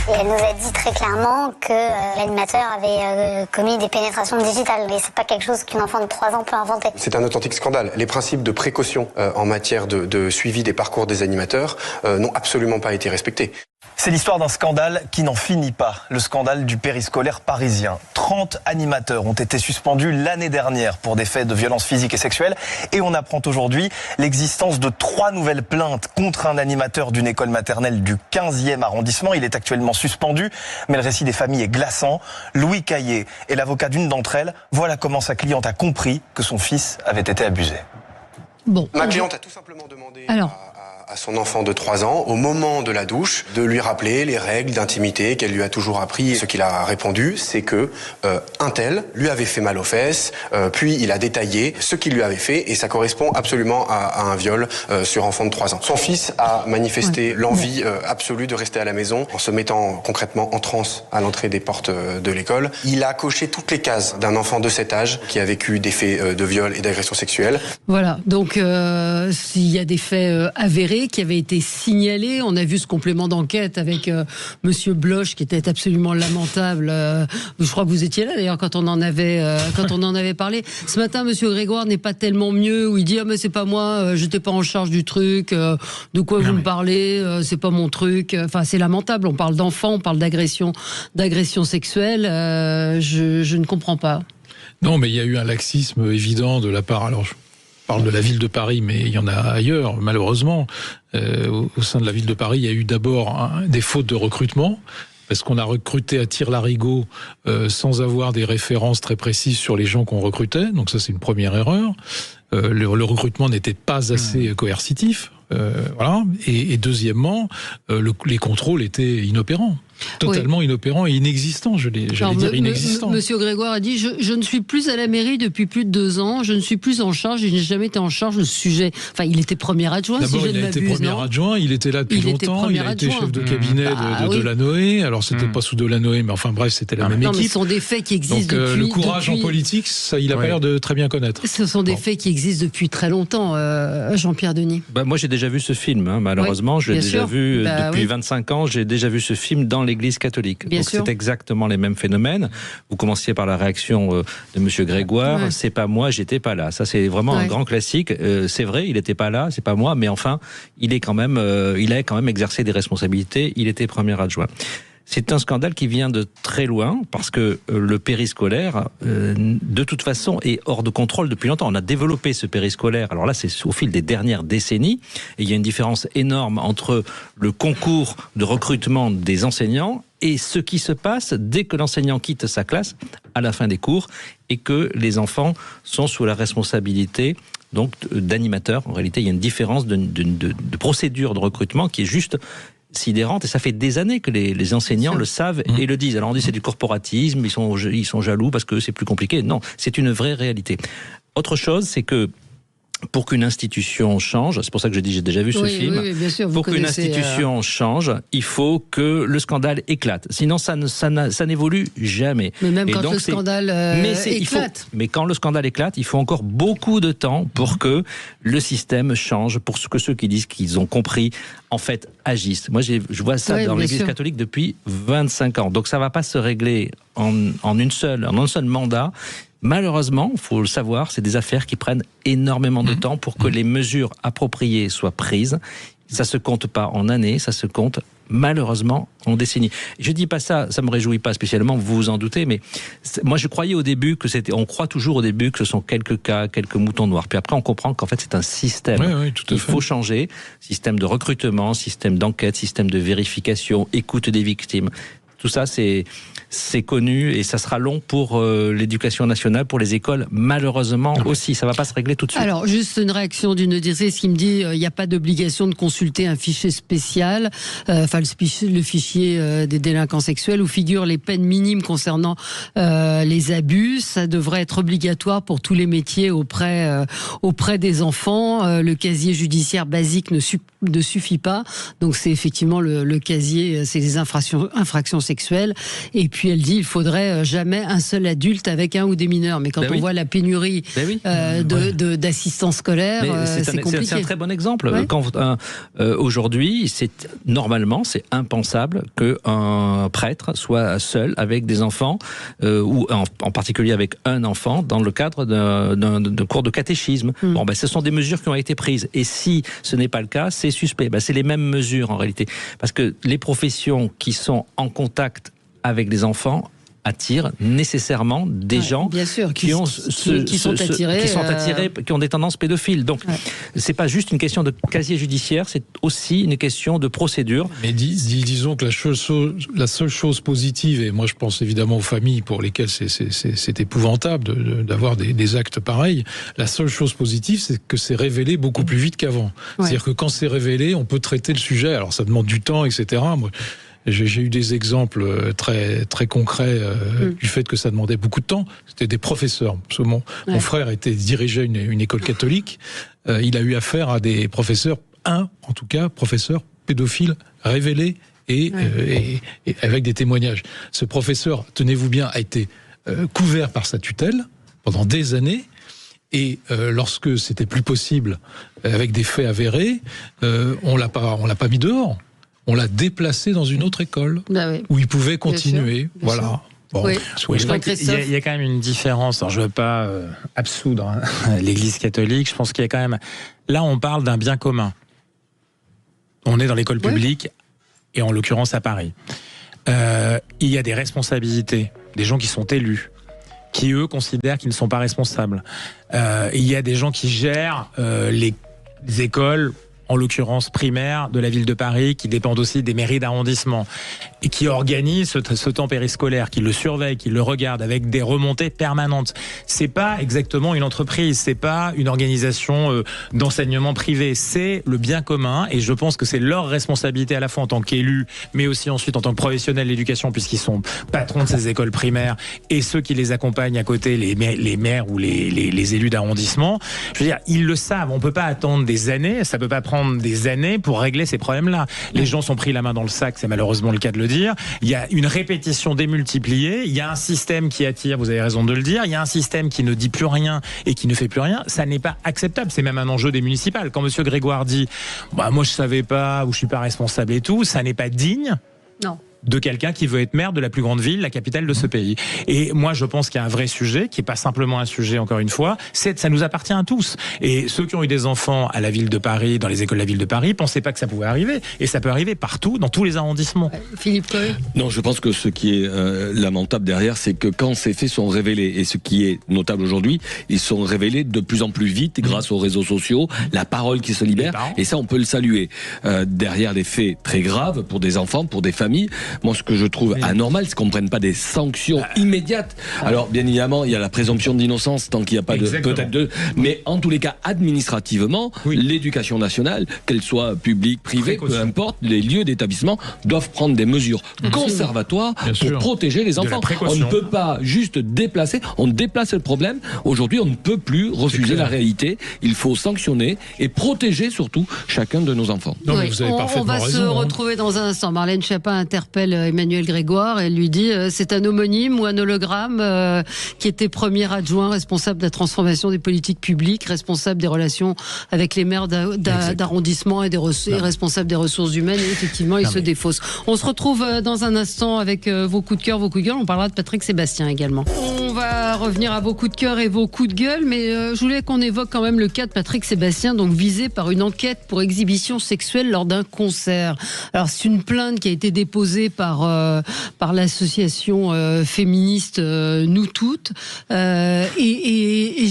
Et elle nous a dit très clairement que l'animateur avait commis des pénétrations digitales. Mais c'est pas quelque chose qu'une enfant de 3 ans peut inventer. C'est un authentique scandale. Les principes de précaution en matière de suivi des parcours des animateurs n'ont absolument pas été respectés. C'est l'histoire d'un scandale qui n'en finit pas, le scandale du périscolaire parisien. 30 animateurs ont été suspendus l'année dernière pour des faits de violence physique et sexuelle, et on apprend aujourd'hui l'existence de 3 nouvelles plaintes contre un animateur d'une école maternelle du 15e arrondissement. Il est actuellement suspendu, mais le récit des familles est glaçant. Louis Caillé est l'avocat d'une d'entre elles. Voilà comment sa cliente a compris que son fils avait été abusé. Ma cliente a tout simplement demandé à son enfant de 3 ans, au moment de la douche, de lui rappeler les règles d'intimité qu'elle lui a toujours appris. Et ce qu'il a répondu, c'est que un tel lui avait fait mal aux fesses, puis il a détaillé ce qu'il lui avait fait, et ça correspond absolument à un viol sur enfant de 3 ans. Son fils a manifesté l'envie absolue de rester à la maison, en se mettant concrètement en transe à l'entrée des portes de l'école. Il a coché toutes les cases d'un enfant de cet âge qui a vécu des faits de viol et d'agression sexuelle. Voilà, donc s'il y a des faits avérés qui avaient été signalés, on a vu ce complément d'enquête avec Monsieur Bloch qui était absolument lamentable. Je crois que vous étiez là d'ailleurs quand on en avait parlé. Ce matin, Monsieur Grégoire n'est pas tellement mieux, où il dit mais c'est pas moi, j'étais pas en charge du truc. De quoi vous me parlez? C'est pas mon truc. Enfin, c'est lamentable. On parle d'enfants, on parle d'agression sexuelle. Je ne comprends pas. Non, mais il y a eu un laxisme évident de la part. Alors, je parle de la ville de Paris, mais il y en a ailleurs, malheureusement. Au sein de la ville de Paris, il y a eu d'abord des fautes de recrutement, parce qu'on a recruté à tire-larigot sans avoir des références très précises sur les gens qu'on recrutait. Donc ça, c'est une première erreur. Le recrutement n'était pas assez coercitif. Voilà. Et deuxièmement, les contrôles étaient inopérants. Totalement inopérant et inexistant, j'allais dire inexistant. Monsieur Grégoire a dit je ne suis plus à la mairie depuis plus de 2 ans, je ne suis plus en charge, je n'ai jamais été en charge de ce sujet. Enfin, il était premier adjoint, si je ne m'abuse. D'abord, il a été premier adjoint, il était là depuis longtemps, il a été chef de cabinet de Delanoë. Alors, c'était pas sous Delanoë, mais enfin bref, c'était la même équipe. Mais ce sont des faits qui existent depuis... le courage en politique, ça, il a pas l'air de très bien connaître. Ce sont des faits qui existent depuis très longtemps, Jean-Pierre Denis. Moi, j'ai déjà vu ce film, malheureusement. Je l'ai déjà vu depuis 25 ans. J'ai déjà vu ce film dans l'Église catholique. Donc c'est exactement les mêmes phénomènes. Vous commenciez par la réaction de Monsieur Grégoire. C'est pas moi, j'étais pas là. Ça, c'est vraiment un grand classique. C'est vrai, il n'était pas là, c'est pas moi, mais enfin, il a quand même exercé des responsabilités. Il était premier adjoint. C'est un scandale qui vient de très loin, parce que le périscolaire, de toute façon, est hors de contrôle depuis longtemps. On a développé ce périscolaire, alors là, c'est au fil des dernières décennies, et il y a une différence énorme entre le concours de recrutement des enseignants et ce qui se passe dès que l'enseignant quitte sa classe à la fin des cours, et que les enfants sont sous la responsabilité d'animateurs. En réalité, il y a une différence de procédure de recrutement qui est juste... sidérante, et ça fait des années que les enseignants le savent et le disent. Alors on dit c'est du corporatisme, ils sont jaloux parce que c'est plus compliqué. Non, c'est une vraie réalité. Autre chose, c'est que pour qu'une institution change, c'est pour ça que je dis j'ai déjà vu ce film, bien sûr, pour qu'une institution change, il faut que le scandale éclate. Sinon ça n'évolue jamais. Mais même quand le scandale éclate. Mais quand le scandale éclate, il faut encore beaucoup de temps pour que le système change, pour que ceux qui disent qu'ils ont compris, en fait, agissent. Moi, je vois ça dans l'Église catholique depuis 25 ans. Donc ça ne va pas se régler en un seul mandat. Malheureusement, il faut le savoir, c'est des affaires qui prennent énormément de temps pour que les mesures appropriées soient prises. Ça ne se compte pas en années, ça se compte malheureusement en décennies. Je ne dis pas ça, ça ne me réjouit pas spécialement, vous vous en doutez, mais moi je croyais au début que on croit toujours au début que ce sont quelques cas, quelques moutons noirs. Puis après on comprend qu'en fait c'est un système. Il faut changer, système de recrutement, système d'enquête, système de vérification, écoute des victimes. Tout ça, c'est connu et ça sera long pour l'éducation nationale, pour les écoles, malheureusement aussi. Ça ne va pas se régler tout de suite. Alors, juste une réaction d'une auditrice qui me dit il n'y a pas d'obligation de consulter un fichier spécial, le fichier des délinquants sexuels où figurent les peines minimes concernant les abus. Ça devrait être obligatoire pour tous les métiers auprès des enfants. Le casier judiciaire basique ne suffit pas. Donc, c'est effectivement le casier, c'est les infractions sexuelles. Et puis elle dit il faudrait jamais un seul adulte avec un ou des mineurs. Mais quand on voit la pénurie d'assistants scolaires, c'est compliqué. C'est un très bon exemple. Aujourd'hui, normalement, c'est impensable qu'un prêtre soit seul avec des enfants, ou en particulier avec un enfant, dans le cadre d'un cours de catéchisme. Bon, ce sont des mesures qui ont été prises. Et si ce n'est pas le cas, c'est suspect. C'est les mêmes mesures en réalité. Parce que les professions qui sont en contact avec des enfants attirent nécessairement des gens qui sont attirés, qui ont des tendances pédophiles. Donc, c'est pas juste une question de casier judiciaire, c'est aussi une question de procédure. Mais disons que la seule chose positive, et moi je pense évidemment aux familles pour lesquelles c'est épouvantable d'avoir des actes pareils, la seule chose positive, c'est que c'est révélé beaucoup plus vite qu'avant. C'est-à-dire que quand c'est révélé, on peut traiter le sujet. Alors ça demande du temps, etc. J'ai eu des exemples très, très concrets du fait que ça demandait beaucoup de temps. C'était des professeurs. Parce que mon frère dirigeait une école catholique. Il a eu affaire à des professeurs, professeurs pédophiles révélés et avec des témoignages. Ce professeur, tenez-vous bien, a été couvert par sa tutelle pendant des années. Et lorsque c'était plus possible, avec des faits avérés, on l'a pas mis dehors. On l'a déplacé dans une autre école où il pouvait continuer. Voilà. Bon. Je crois qu'il y a quand même une différence. Alors, je ne veux pas absoudre l'Église catholique. Je pense qu'il y a quand même... Là, on parle d'un bien commun. On est dans l'école publique, et en l'occurrence à Paris. Il y a des responsabilités, des gens qui sont élus, qui, eux, considèrent qu'ils ne sont pas responsables. Il y a des gens qui gèrent les écoles, en l'occurrence primaires de la ville de Paris, qui dépendent aussi des mairies d'arrondissement, et qui organisent ce temps périscolaire, qui le surveillent, qui le regardent avec des remontées permanentes. C'est pas exactement une entreprise, c'est pas une organisation d'enseignement privé, c'est le bien commun, et je pense que c'est leur responsabilité à la fois en tant qu'élus, mais aussi ensuite en tant que professionnels de l'éducation, puisqu'ils sont patrons de ces écoles primaires, et ceux qui les accompagnent à côté, les maires ou les élus d'arrondissement. Je veux dire, ils le savent, on peut pas attendre des années, ça peut pas prendre des années pour régler ces problèmes-là. Les gens sont pris la main dans le sac, c'est malheureusement le cas de le dire. Il y a une répétition démultipliée, il y a un système qui attire, vous avez raison de le dire, il y a un système qui ne dit plus rien et qui ne fait plus rien. Ça n'est pas acceptable, c'est même un enjeu des municipales. Quand monsieur Grégoire dit moi je savais pas, ou je suis pas responsable et tout, ça n'est pas digne. Non. De quelqu'un qui veut être maire de la plus grande ville, la capitale de ce pays. Et moi, je pense qu'il y a un vrai sujet, qui n'est pas simplement un sujet, encore une fois, ça nous appartient à tous. Et ceux qui ont eu des enfants à la ville de Paris, dans les écoles de la ville de Paris, pensaient pas que ça pouvait arriver. Et ça peut arriver partout, dans tous les arrondissements. Philippe Coy. Non, je pense que ce qui est lamentable derrière, c'est que quand ces faits sont révélés, et ce qui est notable aujourd'hui, ils sont révélés de plus en plus vite grâce aux réseaux sociaux, la parole qui se libère, et ça, on peut le saluer. Derrière des faits très graves pour des enfants, pour des familles, Moi, ce que je trouve anormal, c'est qu'on ne prenne pas des sanctions immédiates. Alors, bien évidemment, il y a la présomption d'innocence tant qu'il n'y a pas mais en tous les cas, administrativement, l'éducation nationale, qu'elle soit publique, privée, peu importe, les lieux d'établissement doivent prendre des mesures conservatoires pour protéger les enfants. On ne peut pas juste déplacer, on déplace le problème. Aujourd'hui, on ne peut plus refuser la réalité. Il faut sanctionner et protéger surtout chacun de nos enfants. Non, mais vous avez parfaitement raison. On va se retrouver dans un instant. Marlène Schiappa interpelle Emmanuel Grégoire et lui dit c'est un homonyme ou un hologramme qui était premier adjoint responsable de la transformation des politiques publiques, responsable des relations avec les maires d'arrondissement et responsable des ressources humaines. Et effectivement, il se défausse. On se retrouve dans un instant avec vos coups de cœur, vos coups de gueule. On parlera de Patrick Sébastien également. On va revenir à vos coups de cœur et vos coups de gueule, mais je voulais qu'on évoque quand même le cas de Patrick Sébastien, donc visé par une enquête pour exhibition sexuelle lors d'un concert. Alors c'est une plainte qui a été déposée par l'association féministe Nous Toutes, et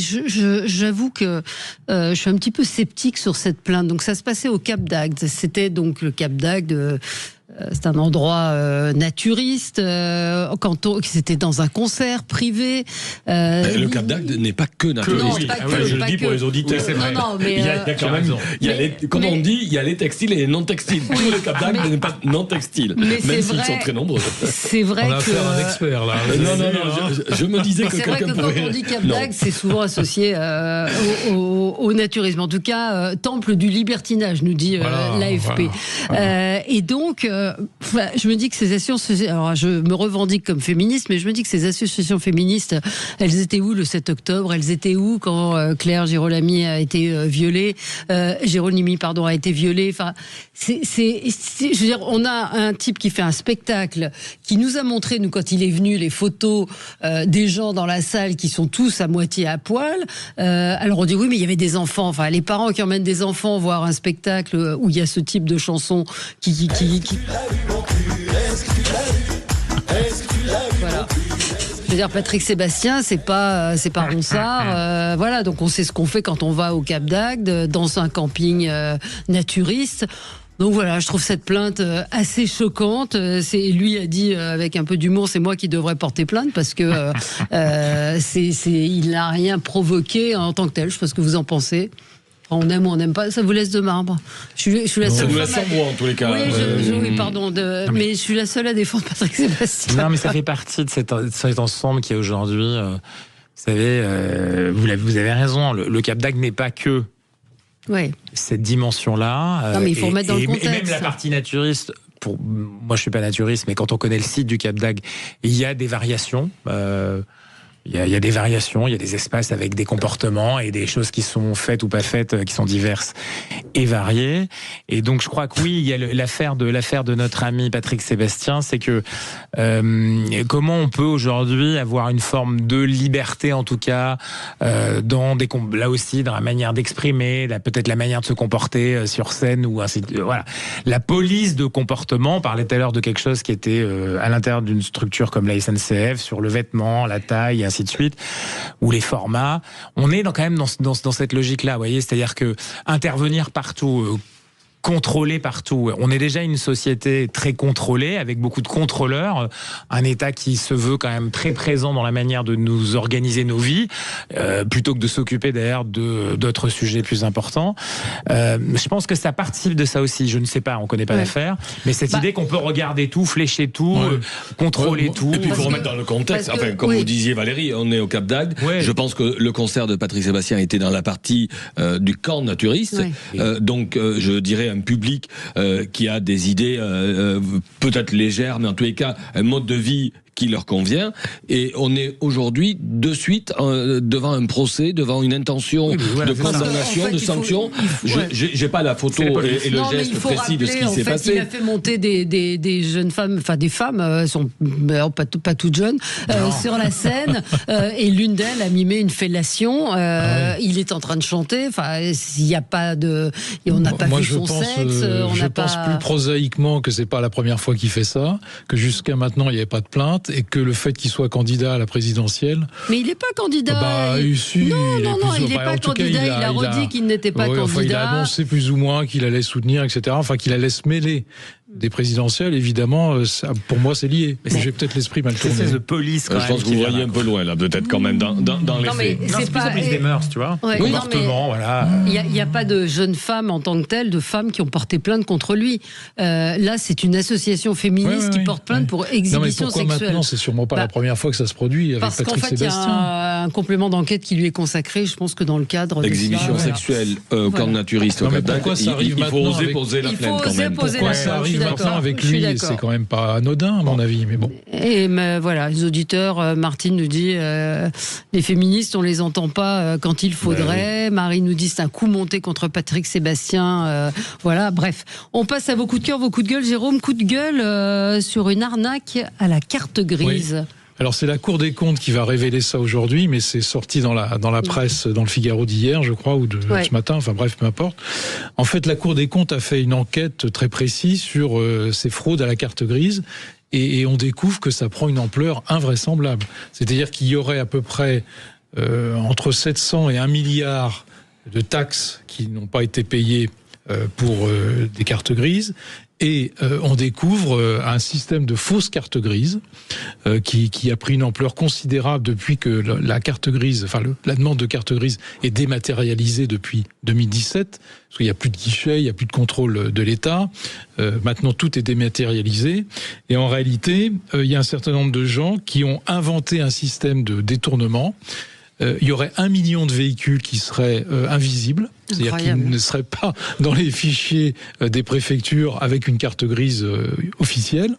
j'avoue que je suis un petit peu sceptique sur cette plainte. Donc ça se passait au Cap d'Agde. C'était donc le Cap d'Agde. C'est un endroit naturiste. C'était dans un concert privé. Le Cap d'Agde n'est pas que naturiste. Je le dis pour les auditeurs. C'est vrai. Il y a quand même, comme on dit, il y a les textiles et les non textiles. Tout le Cap d'Agde n'est pas non textile, même s'ils sont très nombreux. C'est vrai on a affaire à un expert là. Non, je me disais que quelqu'un pourrait. Quand on dit Cap d'Agde, c'est souvent associé au naturisme. En tout cas, temple du libertinage, nous dit l'AFP. Et donc. Je me dis que ces associations, alors je me revendique comme féministe, mais je me dis que ces associations féministes, elles étaient où le 7 octobre? Elles étaient où quand Claire Girolami a été violée? Géronimi, pardon, a été violée. Enfin, je veux dire, on a un type qui fait un spectacle, qui nous a montré, nous, quand il est venu, les photos des gens dans la salle qui sont tous à moitié à poil. Alors on dit oui, mais il y avait des enfants. Enfin, les parents qui emmènent des enfants voir un spectacle où il y a ce type de chansons qui... Voilà. Je veux dire, Patrick Sébastien, c'est pas Ronsard. Voilà, donc on sait ce qu'on fait quand on va au Cap d'Agde, dans un camping naturiste. Donc voilà, je trouve cette plainte assez choquante. Lui a dit avec un peu d'humour, c'est moi qui devrais porter plainte parce que il n'a rien provoqué en tant que tel. Je sais pas ce que vous en pensez. On aime ou on n'aime pas, ça vous laisse de marbre. Je suis la seule. Ça nous laisse en bois en tous les cas. Oui, pardon. Mais je suis la seule à défendre Patrick Sébastien. Non, mais ça fait partie de cet ensemble qui est aujourd'hui. Vous savez, vous avez raison. Le Cap d'Agde n'est pas que cette dimension-là. Non, mais il faut remettre dans le contexte. Et même la partie naturiste. Moi, je suis pas naturiste, mais quand on connaît le site du Cap d'Agde, il y a des variations. Il y a des variations, il y a des espaces avec des comportements et des choses qui sont faites ou pas faites, qui sont diverses et variées. Et donc je crois que oui, il y a l'affaire de notre ami Patrick Sébastien, c'est que comment on peut aujourd'hui avoir une forme de liberté, en tout cas, là aussi dans la manière d'exprimer, peut-être la manière de se comporter sur scène ou ainsi de, voilà. La police de comportement, on parlait tout à l'heure de quelque chose qui était à l'intérieur d'une structure comme la SNCF, sur le vêtement, la taille, ainsi de suite, ou les formats. On est quand même dans cette logique-là, vous voyez, c'est-à-dire que intervenir partout, contrôlé partout. On est déjà une société très contrôlée, avec beaucoup de contrôleurs, un État qui se veut quand même très présent dans la manière de nous organiser nos vies, plutôt que de s'occuper d'ailleurs d'autres sujets plus importants. Je pense que ça participe de ça aussi, je ne sais pas, on ne connaît pas l'affaire, mais cette idée qu'on peut regarder tout, flécher tout, contrôler tout. Et puis il faut remettre dans le contexte, comme vous disiez Valérie, on est au Cap d'Agde, je pense que le concert de Patrick Sébastien était dans la partie du camp naturiste, donc je dirais un public qui a des idées peut-être légères, mais en tous les cas un mode de vie qui leur convient, et on est aujourd'hui de suite devant un procès, devant une intention de condamnation, de sanction. J'ai pas la photo et le geste précis de ce qui s'est passé. Il a fait monter des jeunes femmes, enfin des femmes, sont pas toutes jeunes, sur la scène, et l'une d'elles a mimé une fellation. Il est en train de chanter. Enfin, il n'y a pas de, on n'a pas vu son sexe. Je pense plus prosaïquement que c'est pas la première fois qu'il fait ça, que jusqu'à maintenant il n'y avait pas de plainte. Et que le fait qu'il soit candidat à la présidentielle... Mais il n'est pas candidat. Non, il n'est pas candidat. Il a redit qu'il n'était pas candidat. Enfin, il a annoncé plus ou moins qu'il allait soutenir, etc. Enfin, qu'il allait se mêler des présidentielles, évidemment, ça, pour moi, c'est lié. Mais j'ai peut-être l'esprit mal tourné. C'est de police, quand je pense que vous voyez un peu loin, là, peut-être, quand même, dans les faits. C'est plus en plus des mœurs, tu vois. Ouais, comportement, voilà. Il n'y a pas de jeunes femmes en tant que telles, de femmes qui ont porté plainte contre lui. Là, c'est une association féministe qui porte plainte pour exhibition sexuelle. Maintenant, c'est sûrement pas la première fois que ça se produit avec Patrick Sébastien. Parce qu'en fait, il y a un complément d'enquête qui lui est consacré, je pense que dans le cadre de exhibition sexuelle, camp naturiste au Québec, il faut oser poser la plainte quand même. Pourquoi ça arrive maintenant avec lui? C'est quand même pas anodin, à mon avis, mais bon. Et voilà, les auditeurs, Martine nous dit les féministes, on les entend pas quand il faudrait. Marie nous dit c'est un coup monté contre Patrick Sébastien. Voilà, bref. On passe à vos coups de cœur, vos coups de gueule. Jérôme, coup de gueule sur une arnaque à la carte grise. Oui. Alors c'est la Cour des comptes qui va révéler ça aujourd'hui, mais c'est sorti dans la presse, dans le Figaro d'hier, je crois, ou de ce matin, enfin bref, peu importe. En fait, la Cour des comptes a fait une enquête très précise sur ces fraudes à la carte grise, et on découvre que ça prend une ampleur invraisemblable. C'est-à-dire qu'il y aurait à peu près entre 700 et 1 milliard de taxes qui n'ont pas été payées pour des cartes grises. Et on découvre un système de fausses cartes grises qui a pris une ampleur considérable depuis que la carte grise, enfin la demande de carte grise est dématérialisée depuis 2017, parce qu'il n'y a plus de guichet, il n'y a plus de contrôle de l'État. Maintenant, tout est dématérialisé. Et en réalité, il y a un certain nombre de gens qui ont inventé un système de détournement. Il y aurait 1 million de véhicules qui seraient invisibles, c'est-à-dire qu'ils ne seraient pas dans les fichiers des préfectures avec une carte grise officielle.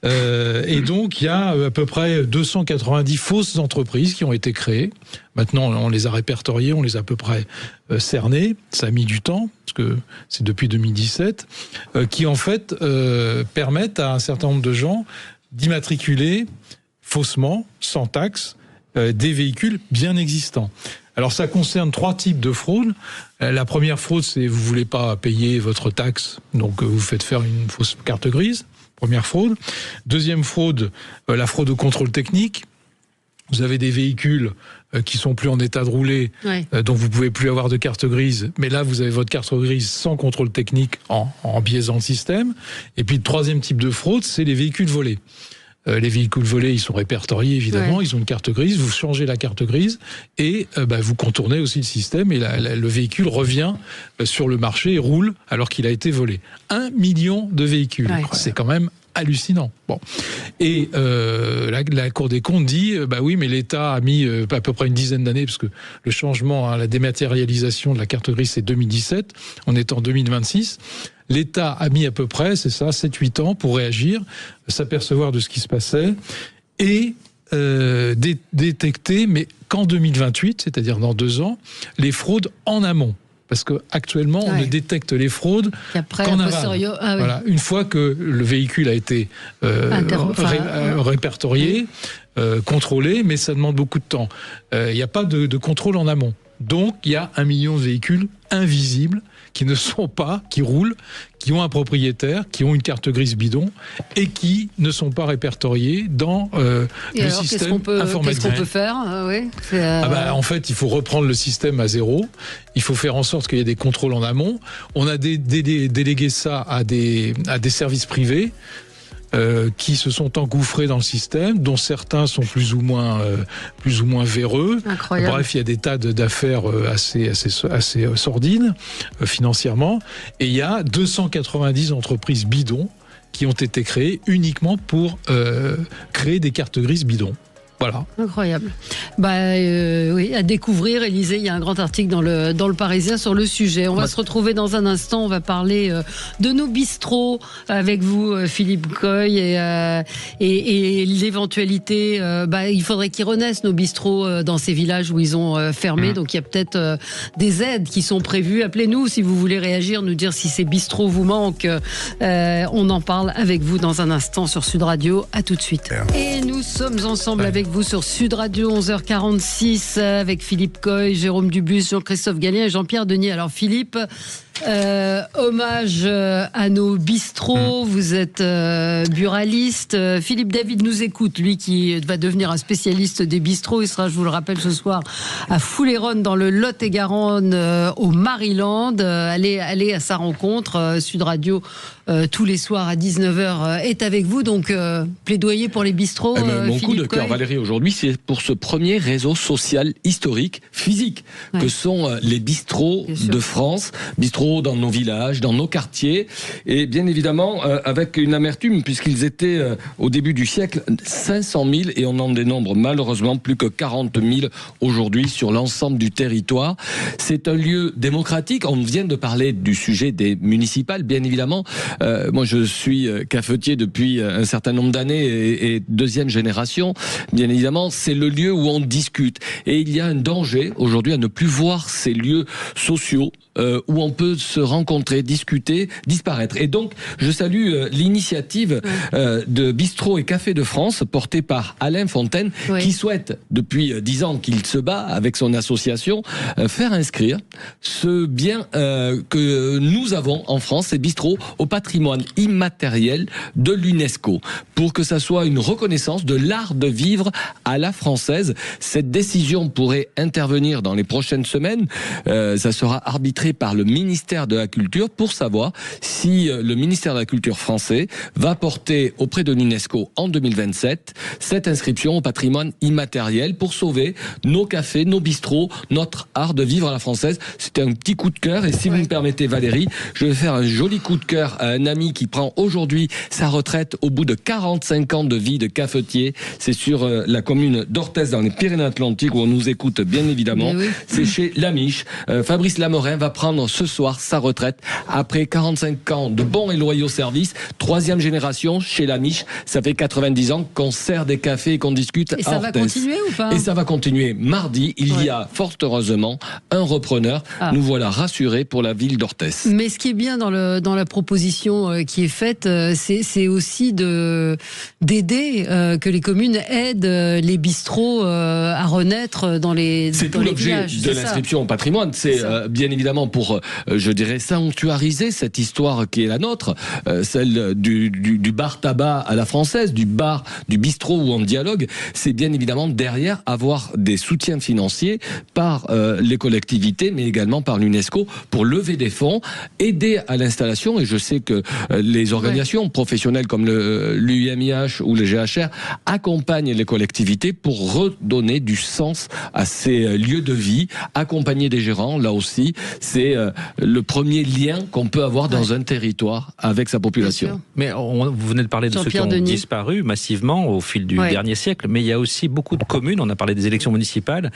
Et donc, il y a à peu près 290 fausses entreprises qui ont été créées. Maintenant, on les a répertoriées, on les a à peu près cernées. Ça a mis du temps, parce que c'est depuis 2017, qui en fait permettent à un certain nombre de gens d'immatriculer faussement, sans taxe, des véhicules bien existants. Alors ça concerne 3 types de fraudes. La première fraude, c'est vous voulez pas payer votre taxe, donc vous faites faire une fausse carte grise. Première fraude. Deuxième fraude, la fraude au contrôle technique. Vous avez des véhicules qui sont plus en état de rouler, donc vous pouvez plus avoir de carte grise. Mais là, vous avez votre carte grise sans contrôle technique en biaisant le système. Et puis le troisième type de fraude, c'est les véhicules volés. Les véhicules volés, ils sont répertoriés, évidemment, ils ont une carte grise, vous changez la carte grise et vous contournez aussi le système et le véhicule revient sur le marché et roule alors qu'il a été volé. 1 million de véhicules, c'est quand même hallucinant. Bon. Et la Cour des comptes dit, oui, mais l'État a mis à peu près une dizaine d'années, parce que le changement, la dématérialisation de la carte grise, c'est 2017, on est en 2026. L'État a mis à peu près, c'est ça, 7-8 ans pour réagir, s'apercevoir de ce qui se passait et détecter, mais qu'en 2028, c'est-à-dire dans 2 ans, les fraudes en amont. Parce qu'actuellement, on ne détecte les fraudes qu'en aval. Voilà. Une fois que le véhicule a été répertorié, contrôlé, mais ça demande beaucoup de temps. Il n'y a pas de contrôle en amont. Donc, il y a 1 million de véhicules invisibles qui ne sont pas, qui roulent, qui ont un propriétaire, qui ont une carte grise bidon et qui ne sont pas répertoriés dans le système informatique. Qu'est-ce qu'on peut faire En fait, il faut reprendre le système à zéro. Il faut faire en sorte qu'il y ait des contrôles en amont. On a délégué ça à des services privés. Qui se sont engouffrés dans le système, dont certains sont plus ou moins véreux. Incroyable. Bref, il y a des tas d'affaires assez sordides financièrement. Et il y a 290 entreprises bidons qui ont été créées uniquement pour créer des cartes grises bidons. Voilà. Incroyable. Oui, à découvrir, Élisée, il y a un grand article dans le Parisien sur le sujet. On va se retrouver dans un instant, on va parler de nos bistrots avec vous, Philippe Coy, et l'éventualité, il faudrait qu'ils renaissent nos bistrots dans ces villages où ils ont fermé, donc il y a peut-être des aides qui sont prévues. Appelez-nous si vous voulez réagir, nous dire si ces bistrots vous manquent. On en parle avec vous dans un instant sur Sud Radio. À tout de suite. Et nous sommes ensemble avec vous sur Sud Radio, 11h46, avec Philippe Coy, Jérôme Dubus, Jean-Christophe Gallien et Jean-Pierre Denis. Alors Philippe, hommage à nos bistrots, vous êtes buraliste. Philippe David nous écoute, lui qui va devenir un spécialiste des bistrots. Il sera, je vous le rappelle, ce soir à Foulayronnes dans le Lot-et-Garonne, au Maryland. Allez à sa rencontre. Sud Radio tous les soirs à 19h est avec vous. Donc, plaidoyer pour les bistrots. Mon coup de Philippe cœur, Coy. Valérie, aujourd'hui, c'est pour ce premier réseau social historique, physique, que sont les bistrots de France. Bistrots dans nos villages, dans nos quartiers. Et bien évidemment, avec une amertume, puisqu'ils étaient au début du siècle 500 000 et on en dénombre malheureusement plus que 40 000 aujourd'hui sur l'ensemble du territoire. C'est un lieu démocratique. On vient de parler du sujet des municipales, bien évidemment. Moi, je suis cafetier depuis un certain nombre d'années et deuxième génération. Bien évidemment, c'est le lieu où on discute. Et il y a un danger aujourd'hui à ne plus voir ces lieux sociaux où on peut se rencontrer, discuter, disparaître. Et donc, je salue l'initiative de Bistrot et Café de France, portée par Alain Fontaine, qui souhaite, depuis 10 ans qu'il se bat avec son association, faire inscrire ce bien que nous avons en France, ces bistrots, au patrimoine immatériel de l'UNESCO, pour que ça soit une reconnaissance de l'art de vivre à la française. Cette décision pourrait intervenir dans les prochaines semaines. Ça sera arbitré par le ministère de la Culture pour savoir si le ministère de la Culture français va porter auprès de l'UNESCO en 2027 cette inscription au patrimoine immatériel pour sauver nos cafés, nos bistrots, notre art de vivre à la française. C'était un petit coup de cœur et si vous me permettez, Valérie, je vais faire un joli coup de cœur à un ami qui prend aujourd'hui sa retraite au bout de 45 ans de vie de cafetier. C'est sur la commune d'Orthez dans les Pyrénées-Atlantiques où on nous écoute bien évidemment. C'est chez Lamiche. Fabrice Lamorin va prendre ce soir sa retraite après 45 ans de bons et loyaux services. 3e génération chez Lamiche. Ça fait 90 ans qu'on sert des cafés et qu'on discute. Et ça va continuer ou pas? Et ça va continuer. Mardi, il y a fort heureusement un repreneur. Nous voilà rassurés pour la ville d'Orthez. Mais ce qui est bien dans la proposition qui est faite, c'est aussi d'aider, que les communes aident les bistrots à renaître dans les villages. C'est tout l'objet de l'inscription au patrimoine. C'est bien évidemment pour, je dirais, sanctuariser cette histoire qui est la nôtre, celle du bar tabac à la française, du bar, du bistrot où on dialogue. C'est bien évidemment derrière avoir des soutiens financiers par les collectivités, mais également par l'UNESCO pour lever des fonds, aider à l'installation. Et je sais que les organisations professionnelles comme l'UIMIH ou le GHR accompagnent les collectivités pour redonner du sens à ces lieux de vie, accompagner des gérants. Là aussi, c'est le premier lien qu'on peut avoir dans un territoire avec sa population. Mais vous venez de parler de ceux qui ont disparu massivement au fil du dernier siècle, mais il y a aussi beaucoup de communes, on a parlé des élections municipales,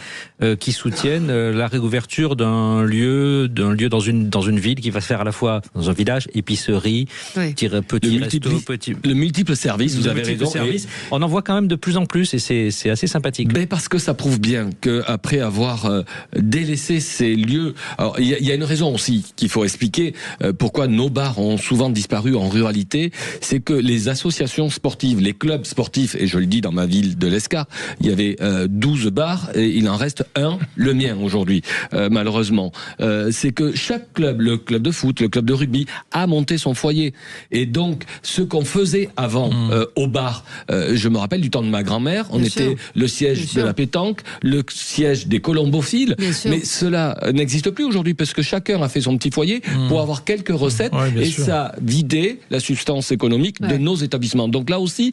qui soutiennent la réouverture d'un lieu dans une ville qui va se faire à la fois dans un village, épicerie, petit resto, le multiple service, vous avez raison. On en voit quand même de plus en plus et c'est assez sympathique. Mais parce que ça prouve bien qu'après avoir délaissé ces lieux, alors il y a une raison aussi qu'il faut expliquer pourquoi nos bars ont souvent disparu en ruralité, c'est que les associations sportives, les clubs sportifs, et je le dis dans ma ville de l'Escar, il y avait 12 bars et il en reste un, le mien aujourd'hui, malheureusement. C'est que chaque club, le club de foot, le club de rugby, a monté son foyer. Et donc, ce qu'on faisait avant au bar, je me rappelle du temps de ma grand-mère, on était le siège de la pétanque, le siège des colombophiles, mais cela n'existe plus aujourd'hui parce que chacun a fait son petit foyer pour avoir quelques recettes et ça a vidé la substance économique de nos établissements. Donc là aussi,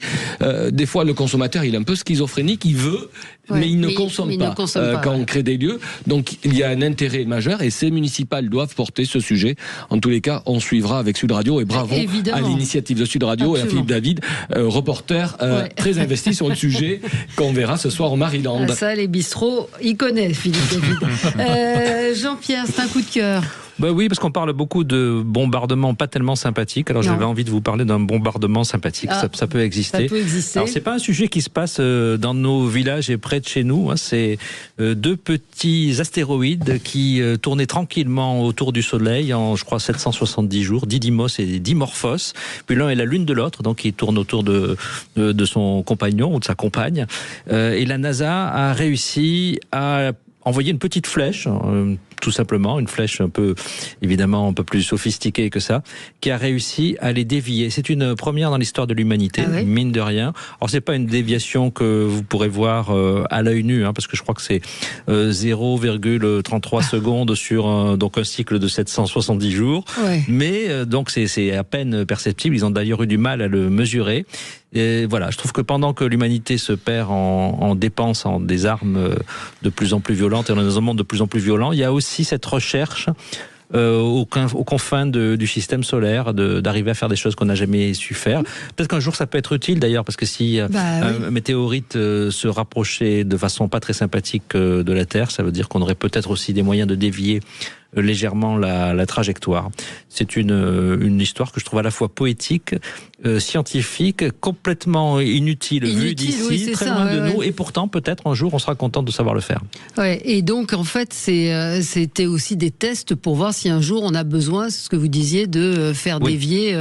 des fois le consommateur il est un peu schizophrénique, il veut mais il ne consomme pas quand on crée des lieux. Donc il y a un intérêt majeur et ces municipales doivent porter ce sujet. En tous les cas, on suivra avec Sud Radio et bravo à l'initiative de Sud Radio et à Philippe David, reporter très investi sur le sujet qu'on verra ce soir au Maryland. Ça, les bistrots, il connaît Philippe David. Jean-Pierre, c'est un coup de cœur. Bah oui, parce qu'on parle beaucoup de bombardements pas tellement sympathiques. Alors j'avais envie de vous parler d'un bombardement sympathique. Ça peut exister. Ça peut exister. Alors c'est pas un sujet qui se passe dans nos villages et près de chez nous. C'est deux petits astéroïdes qui tournaient tranquillement autour du Soleil en, je crois, 770 jours, Didymos et Dimorphos. Puis l'un est la lune de l'autre, donc il tourne autour de son compagnon ou de sa compagne. Et la NASA a réussi à envoyer une petite flèche, tout simplement, une flèche évidemment un peu plus sophistiquée que ça, qui a réussi à les dévier. C'est une première dans l'histoire de l'humanité, mine de rien. Alors c'est pas une déviation que vous pourrez voir à l'œil nu, parce que je crois que c'est 0,33 secondes sur donc un cycle de 770 jours. Mais donc c'est à peine perceptible. Ils ont d'ailleurs eu du mal à le mesurer. Et voilà, je trouve que pendant que l'humanité se perd en dépenses, en des armes de plus en plus violentes et dans un monde de plus en plus violent, il y a aussi cette recherche aux confins du système solaire, d'arriver à faire des choses qu'on n'a jamais su faire. Peut-être qu'un jour ça peut être utile d'ailleurs, parce que si un météorite se rapprochait de façon pas très sympathique de la Terre, ça veut dire qu'on aurait peut-être aussi des moyens de dévier légèrement la trajectoire. C'est une histoire que je trouve à la fois poétique, scientifique, complètement inutile vue d'ici, très loin de nous, et pourtant peut-être un jour on sera content de savoir le faire. Et donc en fait c'était aussi des tests pour voir si un jour on a besoin, c'est ce que vous disiez, de faire dévier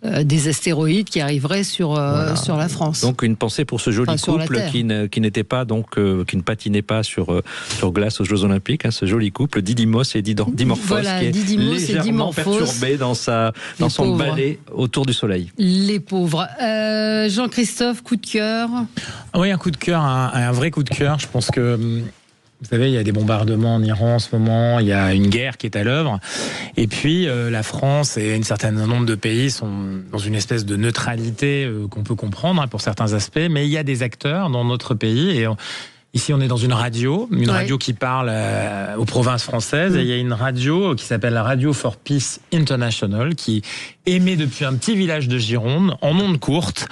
des astéroïdes qui arriveraient sur la France. Donc une pensée pour ce joli couple qui n'était pas qui ne patinait pas sur glace aux Jeux Olympiques, ce joli couple Didymos et Dimorphos, qui est légèrement perturbé dans son balai autour du soleil. Les pauvres. Jean-Christophe, coup de cœur? Oui, un coup de cœur, un vrai coup de cœur. Je pense que, vous savez, il y a des bombardements en Iran en ce moment, il y a une guerre qui est à l'œuvre. Et puis, la France et un certain nombre de pays sont dans une espèce de neutralité qu'on peut comprendre pour certains aspects, mais il y a des acteurs dans notre pays et ici, on est dans une radio qui parle aux provinces françaises. Et il y a une radio qui s'appelle la Radio for Peace International, qui émet depuis un petit village de Gironde, en ondes courtes.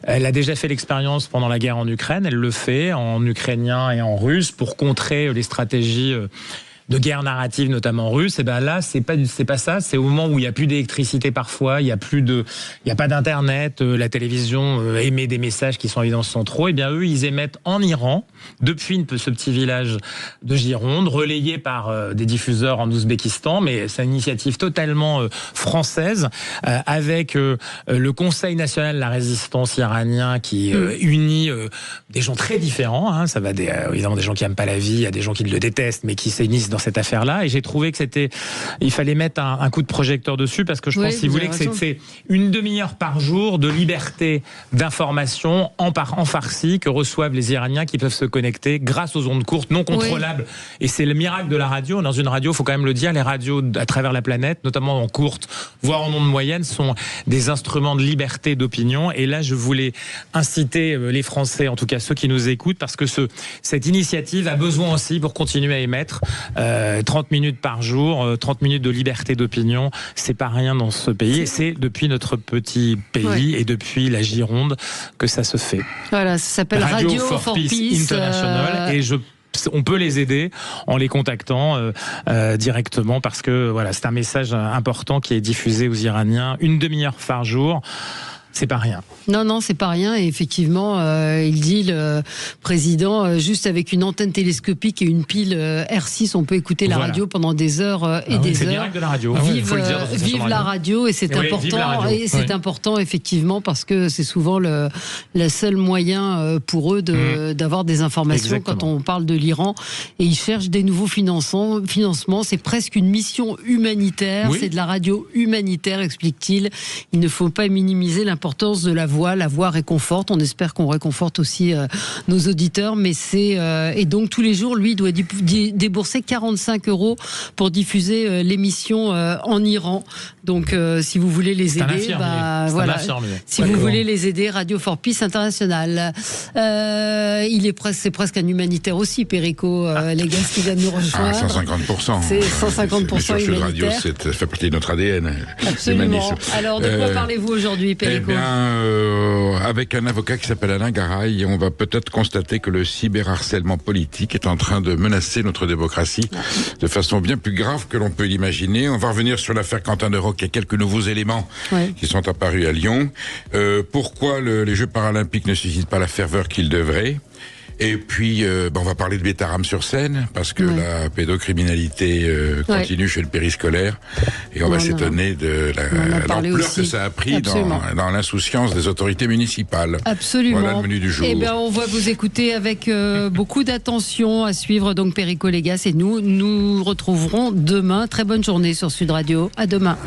Elle a déjà fait l'expérience pendant la guerre en Ukraine. Elle le fait en ukrainien et en russe pour contrer les stratégies de guerre narrative, notamment russe. Et ben là, c'est pas ça. C'est au moment où il y a plus d'électricité parfois, il y a pas d'internet, la télévision émet des messages qui sont évidemment centraux. Et bien eux, ils émettent en Iran depuis ce petit village de Gironde, relayé par des diffuseurs en Ouzbékistan. Mais c'est une initiative totalement française, avec le Conseil national de la résistance iranien qui unit des gens très différents. Ça va évidemment des gens qui aiment pas la vie, à des gens qui le détestent, mais qui s'unissent dans cette affaire-là. Et j'ai trouvé que il fallait mettre un coup de projecteur dessus, parce que je pense, si vous voulez, que c'est une demi-heure par jour de liberté d'information en farci que reçoivent les Iraniens, qui peuvent se connecter grâce aux ondes courtes non contrôlables. Et c'est le miracle de la radio. Dans une radio, il faut quand même le dire, les radios à travers la planète, notamment en courte, voire en ondes moyennes, sont des instruments de liberté d'opinion. Et là, je voulais inciter les Français, en tout cas ceux qui nous écoutent, parce que cette initiative a besoin aussi, pour continuer à émettre, 30 minutes par jour, 30 minutes de liberté d'opinion, c'est pas rien dans ce pays. Et c'est depuis notre petit pays et depuis la Gironde que ça se fait. Voilà, ça s'appelle Radio for Peace International. Et on peut les aider en les contactant directement, parce que voilà, c'est un message important qui est diffusé aux Iraniens une demi-heure par jour. C'est pas rien. Non, c'est pas rien. Et effectivement, il dit, le président, juste avec une antenne télescopique et une pile R6, on peut écouter la radio pendant des heures et des heures. C'est le miracle de la radio. Vive la radio, et c'est important. Et c'est important, effectivement, parce que c'est souvent le seul moyen pour eux d'avoir des informations. Exactement. Quand on parle de l'Iran. Et ils cherchent des nouveaux financements. C'est presque une mission humanitaire. C'est de la radio humanitaire, explique-t-il. Il ne faut pas minimiser l'importance de la voix. La voix réconforte. On espère qu'on réconforte aussi nos auditeurs. Mais et donc tous les jours, lui, il doit débourser 45 € pour diffuser l'émission en Iran. Donc si vous voulez les aider, si vous voulez les aider, Radio for Peace International. C'est presque un humanitaire aussi, Perico, les gars qui viennent nous rejoindre. 150%. C'est 150% humanitaire. La radio, ça fait partie de notre ADN. Absolument. Alors de quoi parlez-vous aujourd'hui, Perico? Avec un avocat qui s'appelle Alain Garay, on va peut-être constater que le cyberharcèlement politique est en train de menacer notre démocratie de façon bien plus grave que l'on peut l'imaginer. On va revenir sur l'affaire Quentin Deroc. Il y a quelques nouveaux éléments qui sont apparus à Lyon. Pourquoi les Jeux paralympiques ne suscitent pas la ferveur qu'ils devraient? Et puis, on va parler de Bétarame-sur-Seine, parce que la pédocriminalité continue chez le périscolaire. Et on va s'étonner de l'ampleur que ça a pris dans l'insouciance des autorités municipales. Absolument. Voilà le menu du jour. Eh bien, on va vous écouter avec beaucoup d'attention, à suivre donc Perico Légas. Et nous retrouverons demain. Très bonne journée sur Sud Radio. À demain.